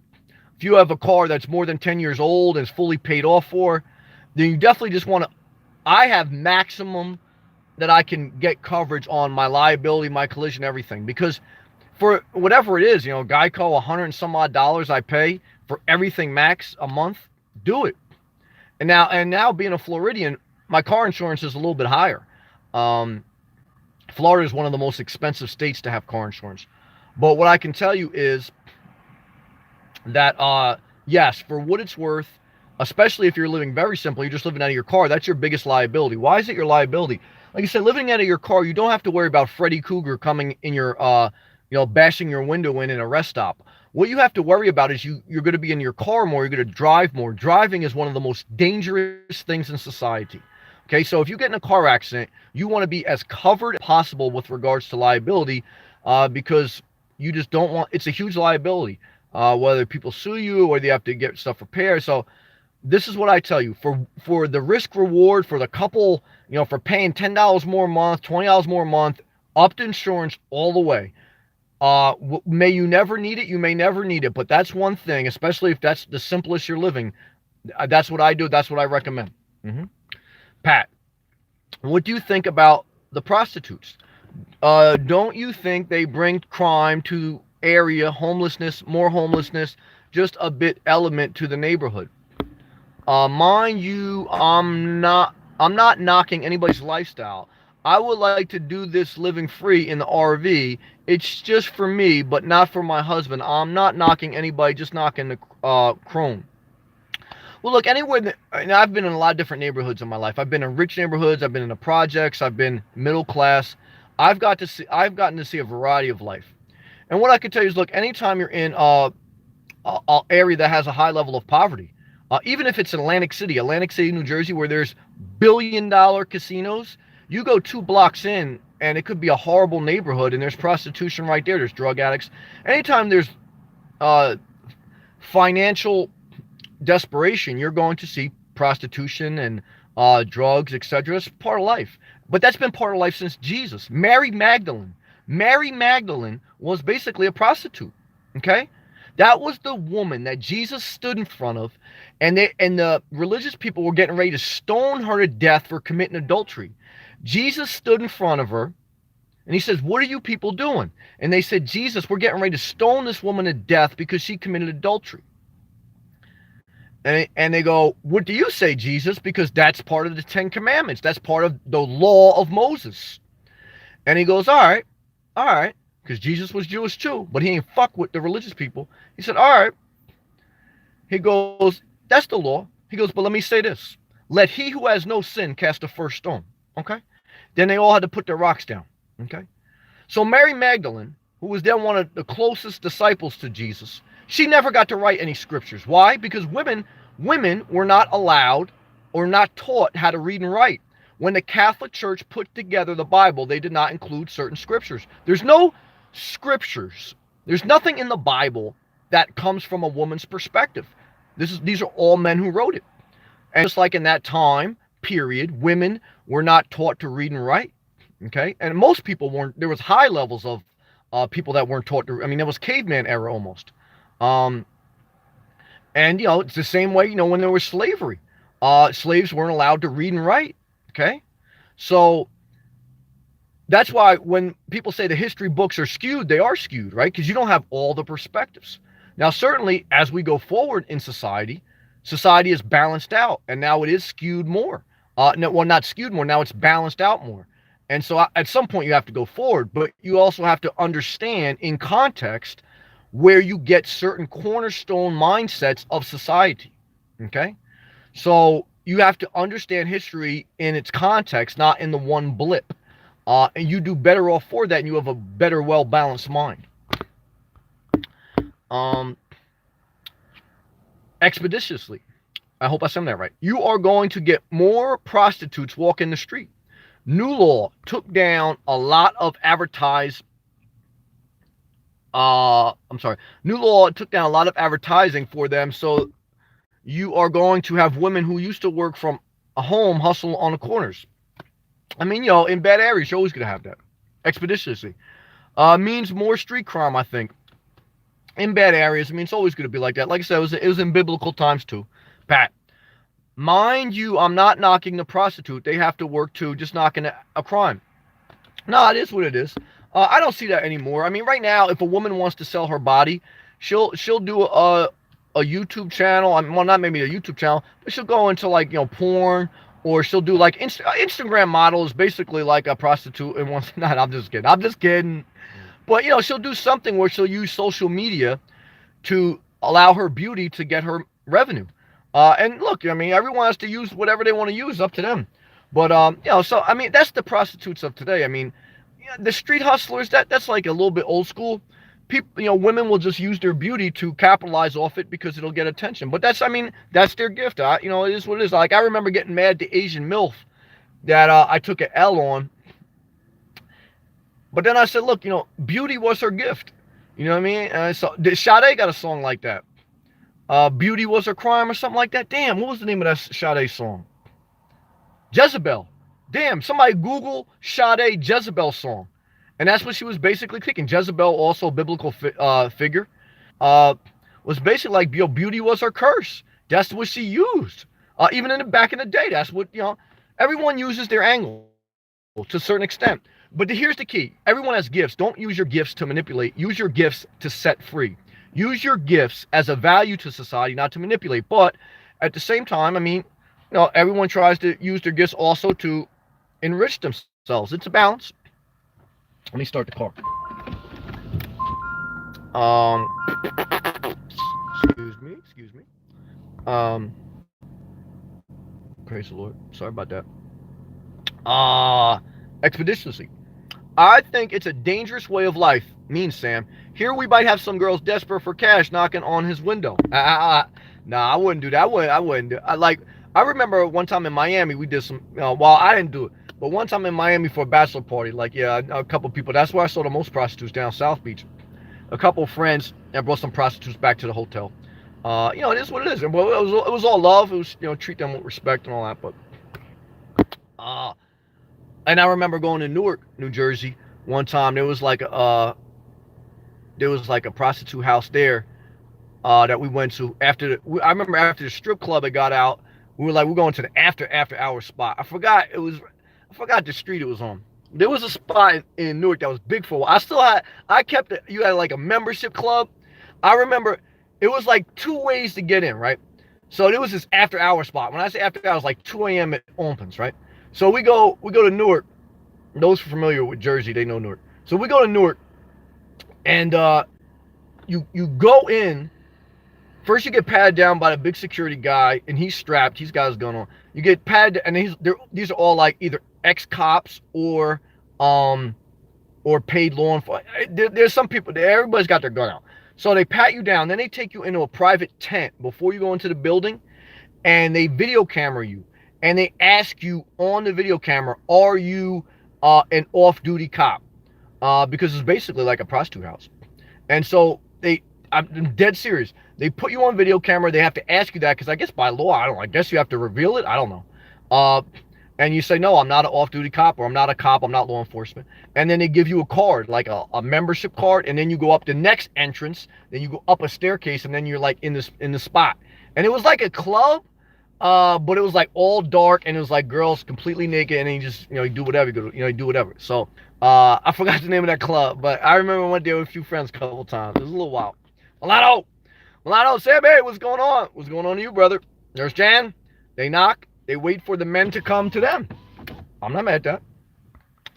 If you have a car that's more than 10 years old and is fully paid off for, then you definitely just want to. I have maximum that I can get coverage on my liability, my collision, everything, because for whatever it is, Geico, $100 and some odd I pay for everything max a month, do it. And now being a Floridian, my car insurance is a little bit higher. Florida is one of the most expensive states to have car insurance. But what I can tell you is that, yes, for what it's worth, especially if you're living very simple, you're just living out of your car, that's your biggest liability. Why is it your liability? like you said, living out of your car, you don't have to worry about Freddy Krueger coming in your, bashing your window in a rest stop. What you have to worry about is you're going to be in your car more. You're going to drive more. Driving is one of the most dangerous things in society. Okay, so if you get in a car accident, you want to be as covered as possible with regards to liability, because you just don't want. It's a huge liability, whether people sue you or they have to get stuff repaired. So this is what I tell you, for the risk reward for the couple, for paying $10 more a month, $20 more a month, up to insurance all the way. May you never need it, you may never need it, but that's one thing, especially if that's the simplest you're living. That's what I do. That's what I recommend. hmm Pat, what do you think about the prostitutes? Don't you think they bring crime to area, homelessness, just a bit element to the neighborhood? Mind you, I'm not knocking anybody's lifestyle. I would like to do this living free in the RV. It's just for me, but not for my husband. I'm not knocking anybody, just knocking the crone. Well, look, anywhere that, and I've been in a lot of different neighborhoods in my life. I've been in rich neighborhoods. I've been in the projects. I've been middle class. I've gotten to see a variety of life. And what I can tell you is, look, anytime you're in a area that has a high level of poverty, even if it's Atlantic City, New Jersey, where there's billion-dollar casinos, you go 2 blocks in, and it could be a horrible neighborhood, and there's prostitution right there. There's drug addicts. Anytime there's uh, financial desperation, you're going to see prostitution and drugs, etc. It's part of life. But that's been part of life since Jesus. Mary Magdalene. Mary Magdalene was basically a prostitute. Okay? That was the woman that Jesus stood in front of, and the religious people were getting ready to stone her to death for committing adultery. Jesus stood in front of her, and he says, "What are you people doing?" And they said, "Jesus, we're getting ready to stone this woman to death because she committed adultery." And they go, "What do you say, Jesus?" Because that's part of the Ten Commandments. That's part of the law of Moses. And he goes, all right, because Jesus was Jewish too, but he ain't fuck with the religious people. He said, all right. He goes, that's the law. He goes, but let me say this. Let he who has no sin cast the first stone. Okay? Then they all had to put their rocks down. Okay? So Mary Magdalene, who was then one of the closest disciples to Jesus, she never got to write any scriptures. Why? Because women were not allowed or not taught how to read and write. When the Catholic Church put together the Bible, they did not include certain scriptures. There's no scriptures. There's nothing in the Bible that comes from a woman's perspective. These are all men who wrote it. And just like in that time period, women were not taught to read and write. Okay? And most people weren't. There was high levels of people that weren't taught to. I mean, there was caveman era almost. And it's the same way, when there was slavery. Slaves weren't allowed to read and write. Okay? So that's why when people say the history books are skewed, they are skewed, right? Because you don't have all the perspectives. Now, certainly, as we go forward in society is balanced out, and now it is skewed more. No, well, not skewed more, now it's balanced out more. And so at some point you have to go forward, but you also have to understand in context where you get certain cornerstone mindsets of society. Okay? So you have to understand history in its context, not in the one blip. And you do better off for that, and you have a better, well-balanced mind. Expeditiously, I hope I said that right. You are going to get more prostitutes walking the street. New law took down a lot of New law took down a lot of advertising for them, so you are going to have women who used to work from a home hustle on the corners. I mean, in bad areas, you're always going to have that. Expeditiously. Means more street crime, I think. In bad areas, I mean, it's always going to be like that. Like I said, it was in biblical times too. Pat, mind you, I'm not knocking the prostitute. They have to work too, just knocking a crime. No, it is what it is. I don't see that anymore. I mean, right now, if a woman wants to sell her body, she'll do a YouTube channel. Well, not maybe a YouTube channel, but she'll go into porn, or she'll do like Instagram model is basically like a prostitute. And once not, I'm just kidding. But she'll do something where she'll use social media to allow her beauty to get her revenue. And look, I mean, everyone has to use whatever they want to use, up to them. But so I mean, that's the prostitutes of today. I mean, yeah, the street hustlers, that's like a little bit old school. People, women will just use their beauty to capitalize off it because it'll get attention. But that's, I mean, that's their gift. It is what it is. Like, I remember getting mad at the Asian MILF that I took an L on. But then I said, look, beauty was her gift. You know what I mean? So Sade got a song like that. Beauty was her crime or something like that. Damn, what was the name of that Sade song? Jezebel. Damn, somebody Google Sade Jezebel song. And that's what she was basically kicking. Jezebel, also a biblical figure, uh, was basically like, beauty was her curse. That's what she used. Even back in the day, that's what, everyone uses their angle to a certain extent. But here's the key. Everyone has gifts. Don't use your gifts to manipulate. Use your gifts to set free. Use your gifts as a value to society, not to manipulate. But at the same time, I mean, everyone tries to use their gifts also to enrich themselves. It's a balance. Let me start the car. Um, excuse me. Um, Praise the Lord. Sorry about that. Expeditiously. I think it's a dangerous way of life. Means Sam. Here we might have some girls desperate for cash knocking on his window. Nah, I wouldn't do that. I wouldn't do. I remember one time in Miami we did some. Well, I didn't do it, but one time in Miami for a bachelor party, a couple people. That's where I saw the most prostitutes, down South Beach. A couple of friends and brought some prostitutes back to the hotel. It is what it is. And well, it was all love. It was, treat them with respect and all that. But and I remember going to Newark, New Jersey, one time. There was like a prostitute house there that we went to I remember after the strip club it got out, we were like, we're going to the after hour spot. I forgot the street it was on. There was a spot in Newark that was big for a while. You had like a membership club. I remember it was like two ways to get in, right? So there was this after hour spot. When I say after hours, like 2 a.m. it opens, right? So we go to Newark. Those familiar with Jersey, they know Newark. So we go to Newark, and you go in. First, you get patted down by the big security guy, and he's strapped. He's got his gun on. You get patted, and these are all like either ex-cops or paid law enforcement. There's some people there. Everybody's got their gun out. So they pat you down. Then they take you into a private tent before you go into the building, and they video camera you. And they ask you on the video camera, are you an off-duty cop? Because it's basically like a prostitute house. And so I'm dead serious. They put you on video camera. They have to ask you that because I guess by law, I guess you have to reveal it. I don't know. And you say, no, I'm not an off-duty cop, or I'm not a cop, I'm not law enforcement. And then they give you a card, like a membership card, and then you go up the next entrance, then you go up a staircase, and then you're like in the spot. And it was like a club, but it was like all dark, and it was like girls completely naked, and then you just, you do whatever, you do whatever. So, I forgot the name of that club, but I remember I went there with a few friends a couple times. It was a little wild. Milano, Sam, hey, what's going on? What's going on to you, brother? There's Jan. They knock. They wait for the men to come to them. I'm not mad at that.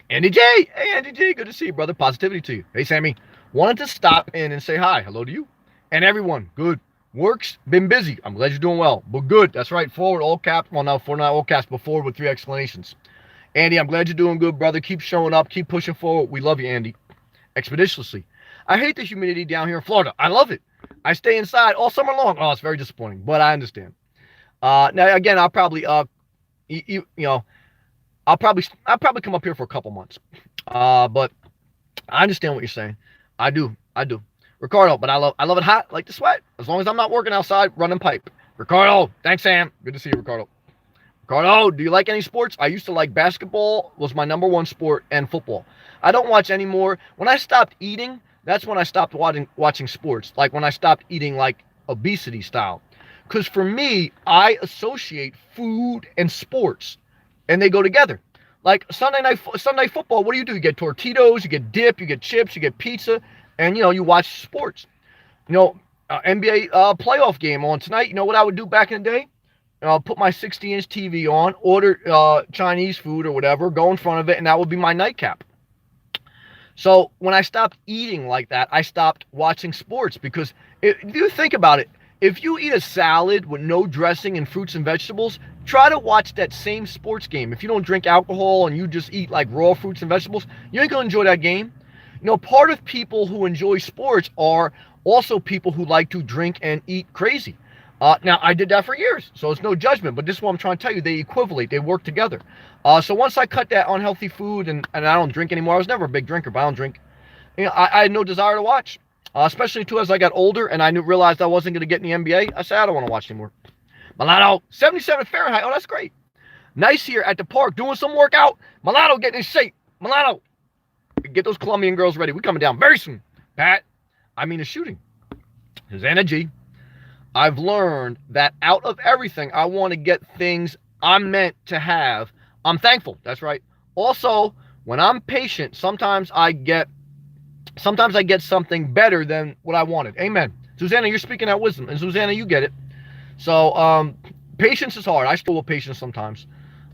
Andy J. Hey, Andy J. Good to see you, brother. Positivity to you. Hey, Sammy. Wanted to stop in and say hi. Hello to you. And everyone. Good. Works. Been busy. I'm glad you're doing well. But good. That's right. Forward, all caps. Well, not all caps, but forward with 3 explanations. Andy, I'm glad you're doing good, brother. Keep showing up. Keep pushing forward. We love you, Andy. Expeditiously. I hate the humidity down here in Florida. I love it. I stay inside all summer long. Oh, it's very disappointing, but I understand. Now again, I'll probably I'll probably come up here for a couple months. But I understand what you're saying. I do. Ricardo, but I love it hot, like the sweat. As long as I'm not working outside running pipe. Ricardo, thanks, Sam. Good to see you, Ricardo. Ricardo, do you like any sports? I used to like basketball, was my number one sport, and football. I don't watch anymore. When I stopped eating, that's when I stopped watching sports. Like when I stopped eating like obesity style. Because for me, I associate food and sports, and they go together. Like Sunday night football, what do? You get tortillas, you get dip, you get chips, you get pizza, and you watch sports. NBA playoff game on tonight. You know what I would do back in the day? Put my 60-inch TV on, order Chinese food or whatever, go in front of it, and that would be my nightcap. So when I stopped eating like that, I stopped watching sports because if you think about it, if you eat a salad with no dressing and fruits and vegetables, Try to watch that same sports game. If you don't drink alcohol and you just eat like raw fruits and vegetables, you ain't gonna enjoy that game. Part of people who enjoy sports are also people who like to drink and eat crazy. Now, I did that for years, so it's no judgment, but this is what I'm trying to tell you. They equivalent, they work together. So once I cut that unhealthy food and I don't drink anymore, I was never a big drinker, but I don't drink. I had no desire to watch, especially too as I got older and I realized I wasn't going to get in the NBA. I said, I don't want to watch anymore. Milano, 77 Fahrenheit. Oh, that's great. Nice here at the park doing some workout. Milano getting in shape. Milano, get those Colombian girls ready. We coming down very soon. Pat, I mean the shooting. There's energy. I've learned that out of everything, I want to get things I'm meant to have. I'm thankful. That's right. Also, when I'm patient, sometimes I get something better than what I wanted. Amen. Susanna, you're speaking that wisdom. And Susanna, you get it. So, patience is hard. I struggle with patience sometimes.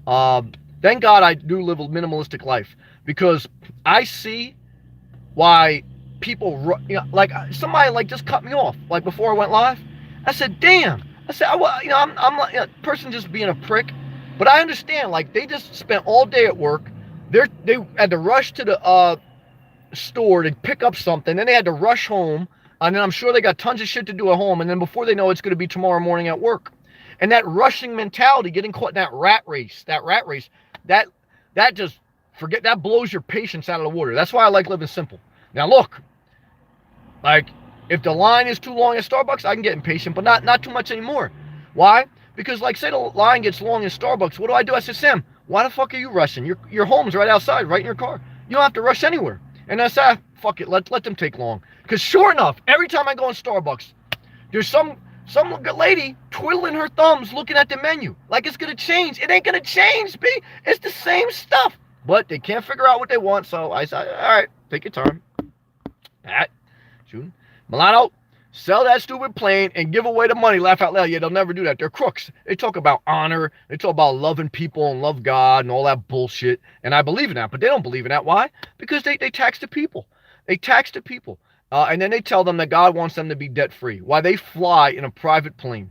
Thank God I do live a minimalistic life because I see why people, like somebody like just cut me off like before I went live. I said, damn. I said, I'm like a person just being a prick, but I understand. Like they just spent all day at work. They had to rush to the store to pick up something. Then they had to rush home, and then I'm sure they got tons of shit to do at home. And then before they know, it's going to be tomorrow morning at work. And that rushing mentality, getting caught in that rat race, that just forget that blows your patience out of the water. That's why I like living simple. Now look, like. If the line is too long at Starbucks, I can get impatient, but not too much anymore. Why? Because like say the line gets long in Starbucks, what do? I say, Sam, why the fuck are you rushing? Your home's right outside, right in your car. You don't have to rush anywhere. And I say, fuck it, let them take long. Because sure enough, every time I go in Starbucks, there's some good lady twiddling her thumbs looking at the menu. Like it's going to change. It ain't going to change, B. It's the same stuff. But they can't figure out what they want, so I say, all right, take your time. Pat, shooting. Milano, sell that stupid plane and give away the money. Laugh out loud. Yeah, they'll never do that. They're crooks. They talk about honor. They talk about loving people and love God and all that bullshit. And I believe in that, but they don't believe in that. Why? Because they tax the people. They tax the people. And then they tell them that God wants them to be debt-free. Why they fly in a private plane.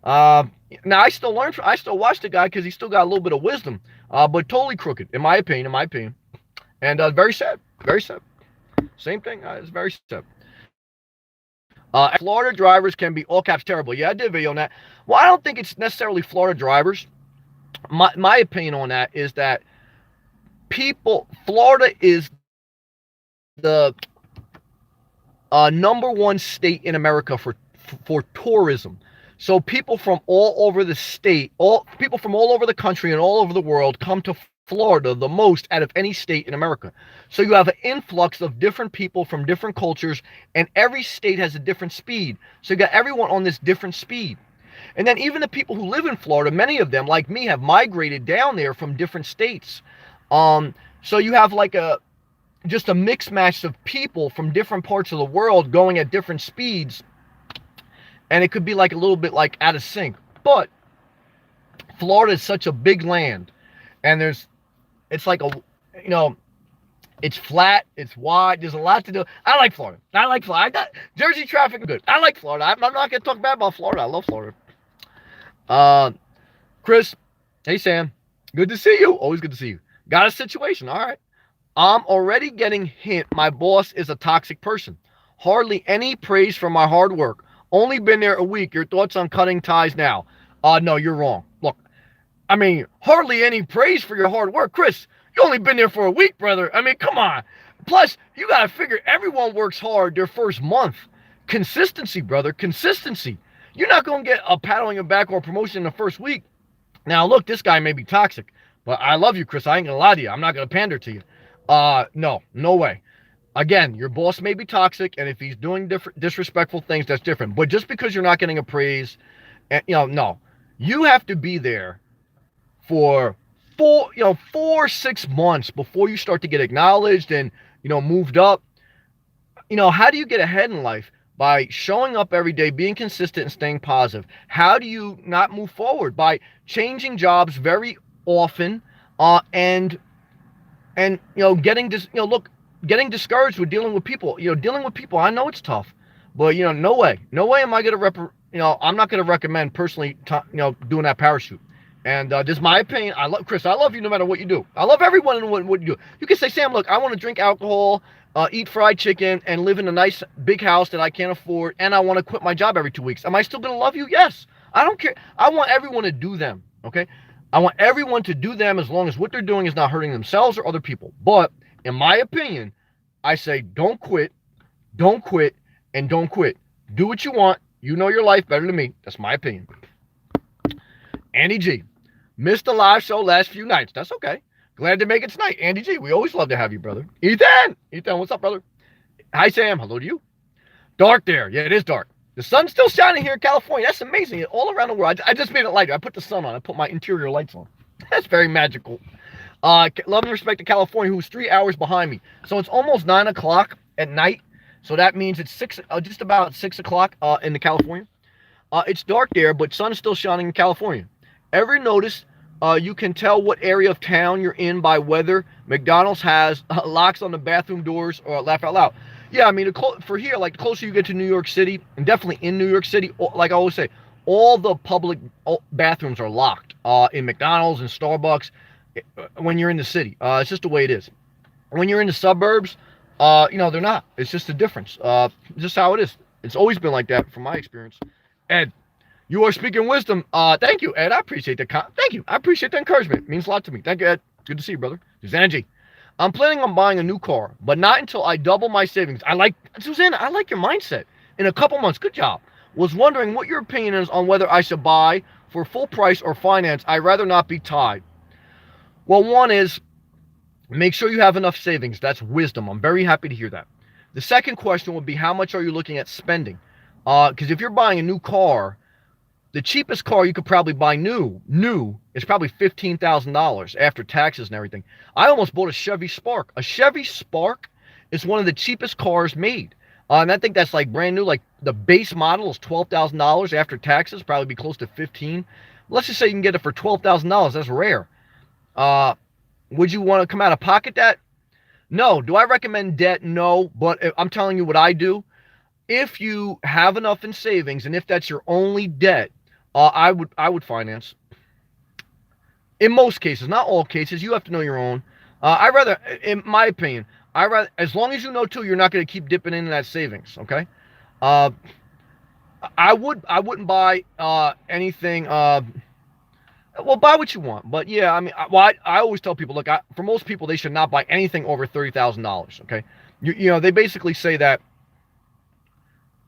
Now, I still watch the guy because he's still got a little bit of wisdom. But totally crooked, in my opinion. And very sad. Very sad. Same thing. It's very sad. Florida drivers can be all caps terrible. Yeah, I did a video on that. Well, I don't think it's necessarily Florida drivers. My opinion on that is that Florida is the number one state in America for tourism. So people from all over the state, people from all over the country and all over the world come to Florida the most out of any state in America. So you have an influx of different people from different cultures, and every state has a different speed. So you got everyone on this different speed. And then even the people who live in Florida, many of them, like me, have migrated down there from different states. So you have like just a mix match of people from different parts of the world going at different speeds. And it could be like a little bit like out of sync. But Florida is such a big land. And it's like it's flat, it's wide, there's a lot to do. I like Florida. I got Jersey traffic good. I like Florida. I'm not going to talk bad about Florida. I love Florida. Chris, hey Sam, good to see you. Always good to see you. Got a situation, all right. I'm already getting hint my boss is a toxic person. Hardly any praise for my hard work. Only been there a week. Your thoughts on cutting ties now? No, you're wrong. Look, I mean, hardly any praise for your hard work. Chris, you only been there for a week, brother. I mean, come on. Plus, you got to figure everyone works hard their first month. Consistency, brother. Consistency. You're not going to get a pat on your back or a promotion in the first week. Now, look, this guy may be toxic, but I love you, Chris. I ain't going to lie to you. I'm not going to pander to you. No way. Again, your boss may be toxic, and if he's doing disrespectful things, that's different. But just because you're not getting a praise, no. You have to be there for 6 months before you start to get acknowledged and, moved up. How do you get ahead in life? By showing up every day, being consistent and staying positive. How do you not move forward? By changing jobs very often, and getting discouraged with dealing with people. Dealing with people, I know it's tough, but no way am I going to I'm not going to recommend personally doing that parachute. And this is my opinion. I love Chris. I love you no matter what you do. I love everyone in what you do. You can say, Sam, look, I want to drink alcohol, eat fried chicken, and live in a nice big house that I can't afford, and I want to quit my job every 2 weeks. Am I still going to love you? Yes. I don't care. I want everyone to do them. Okay. I want everyone to do them as long as what they're doing is not hurting themselves or other people. But in my opinion, I say don't quit, and don't quit. Do what you want. You know your life better than me. That's my opinion. Andy G. Missed the live show last few nights. That's okay. Glad to make it tonight. Andy G, we always love to have you, brother. Ethan! Ethan, what's up, brother? Hi, Sam. Hello to you. Dark there. Yeah, it is dark. The sun's still shining here in California. That's amazing. All around the world. I just made it lighter. I put the sun on. I put my interior lights on. That's very magical. Love and respect to California, who's 3 hours behind me. So it's almost 9 o'clock at night. So that means it's just about 6 o'clock in the California. It's dark there, but sun's still shining in California. Ever notice you can tell what area of town you're in by whether McDonald's has locks on the bathroom doors or laugh out loud? Yeah, I mean, for here, like the closer you get to New York City, and definitely in New York City, like I always say, all the public bathrooms are locked in McDonald's and Starbucks when you're in the city. It's just the way it is. When you're in the suburbs, they're not. It's just a difference. Just how it is. It's always been like that from my experience. Ed, you are speaking wisdom. Thank you, Ed. I appreciate that. Thank you. I appreciate the encouragement. It means a lot to me. Thank you, Ed. Good to see you, brother. Susanna G. I'm planning on buying a new car, but not until I double my savings. Susanna, I like your mindset. In a couple months. Good job. Was wondering what your opinion is on whether I should buy for full price or finance. I'd rather not be tied. Well, one is make sure you have enough savings. That's wisdom. I'm very happy to hear that. The second question would be how much are you looking at spending? Because if you're buying a new car, the cheapest car you could probably buy new is probably $15,000 after taxes and everything. I almost bought a Chevy Spark. A Chevy Spark is one of the cheapest cars made. And I think that's like brand new. Like the base model is $12,000 after taxes, probably be close to 15. Let's just say you can get it for $12,000. That's rare. Would you want to come out of pocket that? No. Do I recommend debt? No. But I'm telling you what I do. If you have enough in savings, and if that's your only debt, I would finance. In most cases, not all cases, you have to know your own. I rather, in my opinion, as long as you know too, you're not going to keep dipping into that savings. Okay. I wouldn't buy anything. Well, buy what you want, but yeah, I mean, I always tell people, look, for most people, they should not buy anything over $30,000. Okay. They basically say that.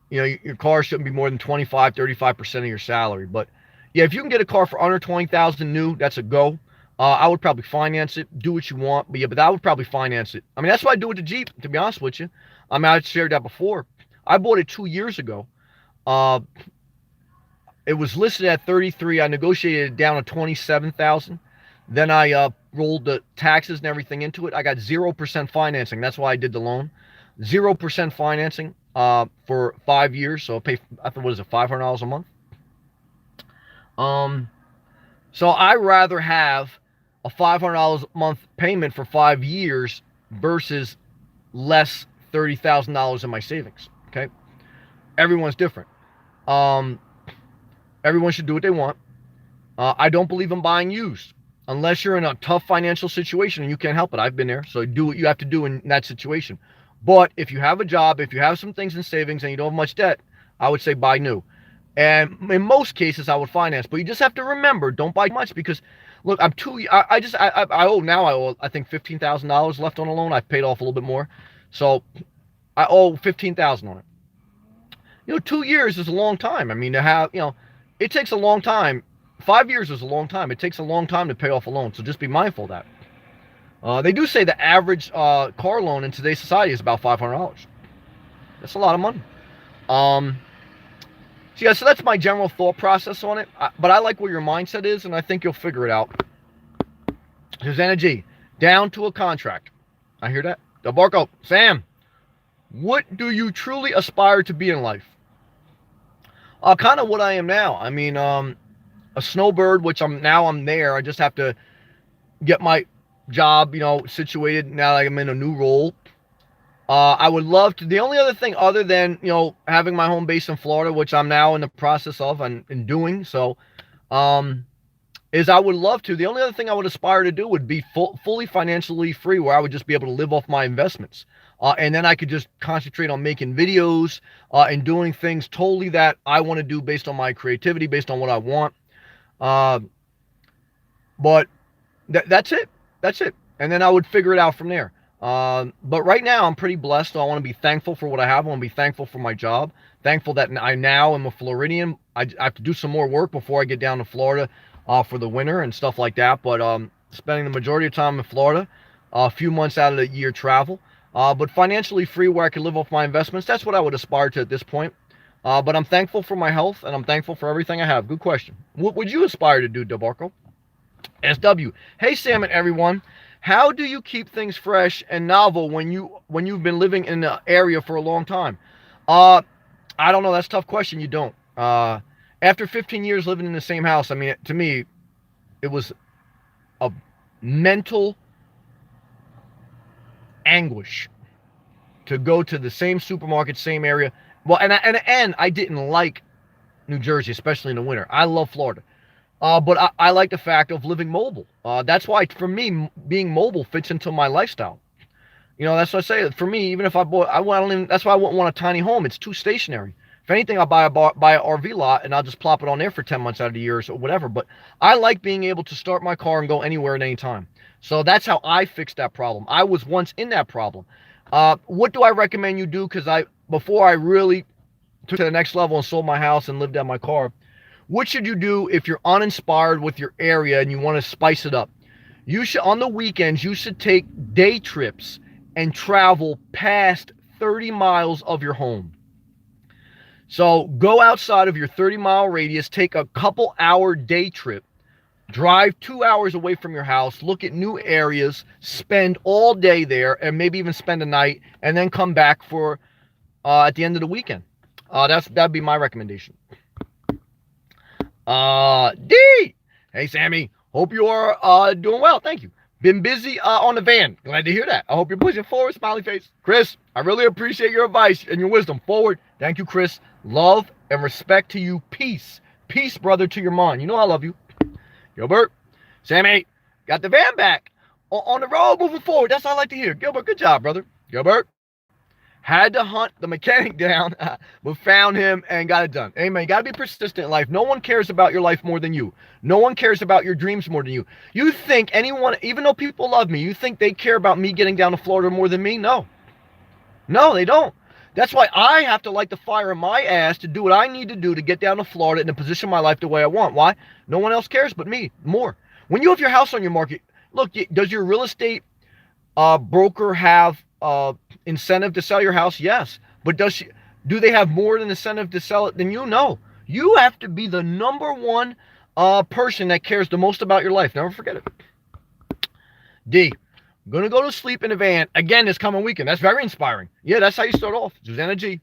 Your car shouldn't be more than 35% of your salary. But yeah, if you can get a car for under 20,000 new, that's a go. I would probably finance it. Do what you want, but I would probably finance it. I mean, that's what I do with the Jeep. To be honest with you, I mean, I shared that before. I bought it 2 years ago. It was listed at 33. I negotiated it down to 27,000. Then I rolled the taxes and everything into it. I got 0% financing. That's why I did the loan. 0% financing for 5 years. So I pay, I think, what is it, $500 a month? So I rather have a $500 a month payment for 5 years versus less $30,000 in my savings. Okay. Everyone's different. Everyone should do what they want. I don't believe in buying used unless you're in a tough financial situation and you can't help it. I've been there. So do what you have to do in that situation. But if you have a job, if you have some things in savings and you don't have much debt, I would say buy new. And in most cases, I would finance. But you just have to remember, don't buy much because, look, I owe, I think, $15,000 left on a loan. I've paid off a little bit more. So I owe $15,000 on it. 2 years is a long time. I mean, it takes a long time. 5 years is a long time. It takes a long time to pay off a loan. So just be mindful of that. They do say the average car loan in today's society is about $500. That's a lot of money. So that's my general thought process on it. But I like where your mindset is, and I think you'll figure it out. Susanna G, down to a contract. I hear that. DeBarco, Sam, what do you truly aspire to be in life? Kind of what I am now. I mean, a snowbird, which I'm there. I just have to get my job, situated now that I'm in a new role. I would love to. The only other thing other than, having my home base in Florida, which I'm now in the process of and doing. So, is I would love to. The only other thing I would aspire to do would be fully financially free, where I would just be able to live off my investments. And then I could just concentrate on making videos and doing things totally that I want to do based on my creativity, based on what I want. Uh, but that's it. That's it. And then I would figure it out from there. But right now, I'm pretty blessed. So I want to be thankful for what I have. I want to be thankful for my job. Thankful that I now am a Floridian. I have to do some more work before I get down to Florida for the winter and stuff like that. But spending the majority of time in Florida, a few months out of the year travel. But financially free where I can live off my investments. That's what I would aspire to at this point. But I'm thankful for my health, and I'm thankful for everything I have. Good question. What would you aspire to do, DeBarco? SW. Hey, Sam and everyone. How do you keep things fresh and novel when you've been living in the area for a long time? Uh, I don't know. That's a tough question. You don't. After 15 years living in the same house, I mean, to me, it was a mental anguish to go to the same supermarket, same area. Well, and I didn't like New Jersey, especially in the winter. I love Florida. But I like the fact of living mobile. That's why, for me, being mobile fits into my lifestyle. You know, that's what I say. For me, even if I bought, I don't even, that's why I wouldn't want a tiny home. It's too stationary. If anything, I'll buy an RV lot and I'll just plop it on there for 10 months out of the year or whatever. But I like being able to start my car and go anywhere at any time. So that's how I fixed that problem. I was once in that problem. What do I recommend you do? Because before I really took to the next level and sold my house and lived out my car, what should you do if you're uninspired with your area and you want to spice it up? You should, on the weekends, you should take day trips and travel past 30 miles of your home. So go outside of your 30-mile radius, take a couple hour day trip, drive 2 hours away from your house, look at new areas, spend all day there, and maybe even spend a night, and then come back for at the end of the weekend. That'd be my recommendation. D. Hey, Sammy. Hope you are doing well. Thank you. Been busy on the van. Glad to hear that. I hope you're pushing forward. Smiley face. Chris, I really appreciate your advice and your wisdom. Forward. Thank you, Chris. Love and respect to you. Peace. Peace, brother, to your mind. You know I love you. Gilbert. Sammy. Got the van back. On the road, moving forward. That's all I like to hear. Gilbert, good job, brother. Gilbert. Had to hunt the mechanic down, but found him and got it done. Amen. You got to be persistent in life. No one cares about your life more than you. No one cares about your dreams more than you. You think anyone, even though people love me, you think they care about me getting down to Florida more than me? No. No, they don't. That's why I have to light the fire in my ass to do what I need to do to get down to Florida and to position my life the way I want. Why? No one else cares but me more. When you have your house on your market, look, does your real estate broker have incentive to sell your house? Yes. But do they have more than incentive to sell it than you? No. You have to be the number one person that cares the most about your life. Never forget it. D. I'm going to go to sleep in the van again this coming weekend. That's very inspiring. Yeah, that's how you start off. Susanna G.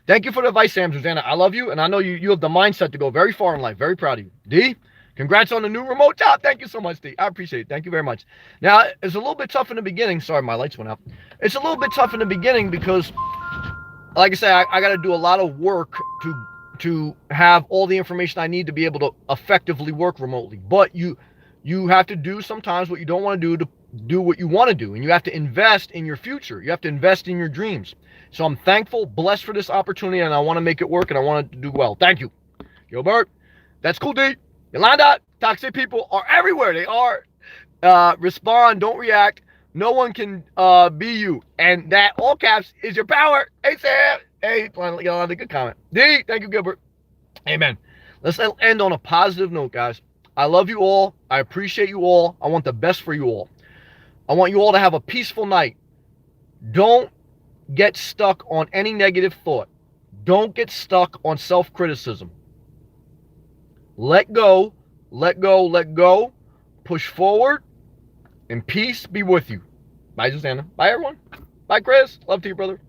Thank you for the advice, Sam. Susanna, I love you, and I know you have the mindset to go very far in life. Very proud of you. D. Congrats on the new remote job. Thank you so much, D. I appreciate it. Thank you very much. Now, it's a little bit tough in the beginning. Sorry, my lights went out. It's a little bit tough in the beginning because, like I say, I got to do a lot of work to have all the information I need to be able to effectively work remotely. But you have to do sometimes what you don't want to do what you want to do. And you have to invest in your future. You have to invest in your dreams. So I'm thankful, blessed for this opportunity, and I want to make it work, and I want it to do well. Thank you. Gilbert, that's cool, D. Yolanda, toxic people are everywhere. They are. Respond, don't react. No one can be you. And that, all caps, is your power. Hey, Sam. Hey, Yolanda, good comment. D, thank you, Gilbert. Amen. Let's end on a positive note, guys. I love you all. I appreciate you all. I want the best for you all. I want you all to have a peaceful night. Don't get stuck on any negative thought. Don't get stuck on self-criticism. Let go, let go, let go. Push forward, and peace be with you. Bye, Susanna. Bye, everyone. Bye, Chris. Love to you, brother.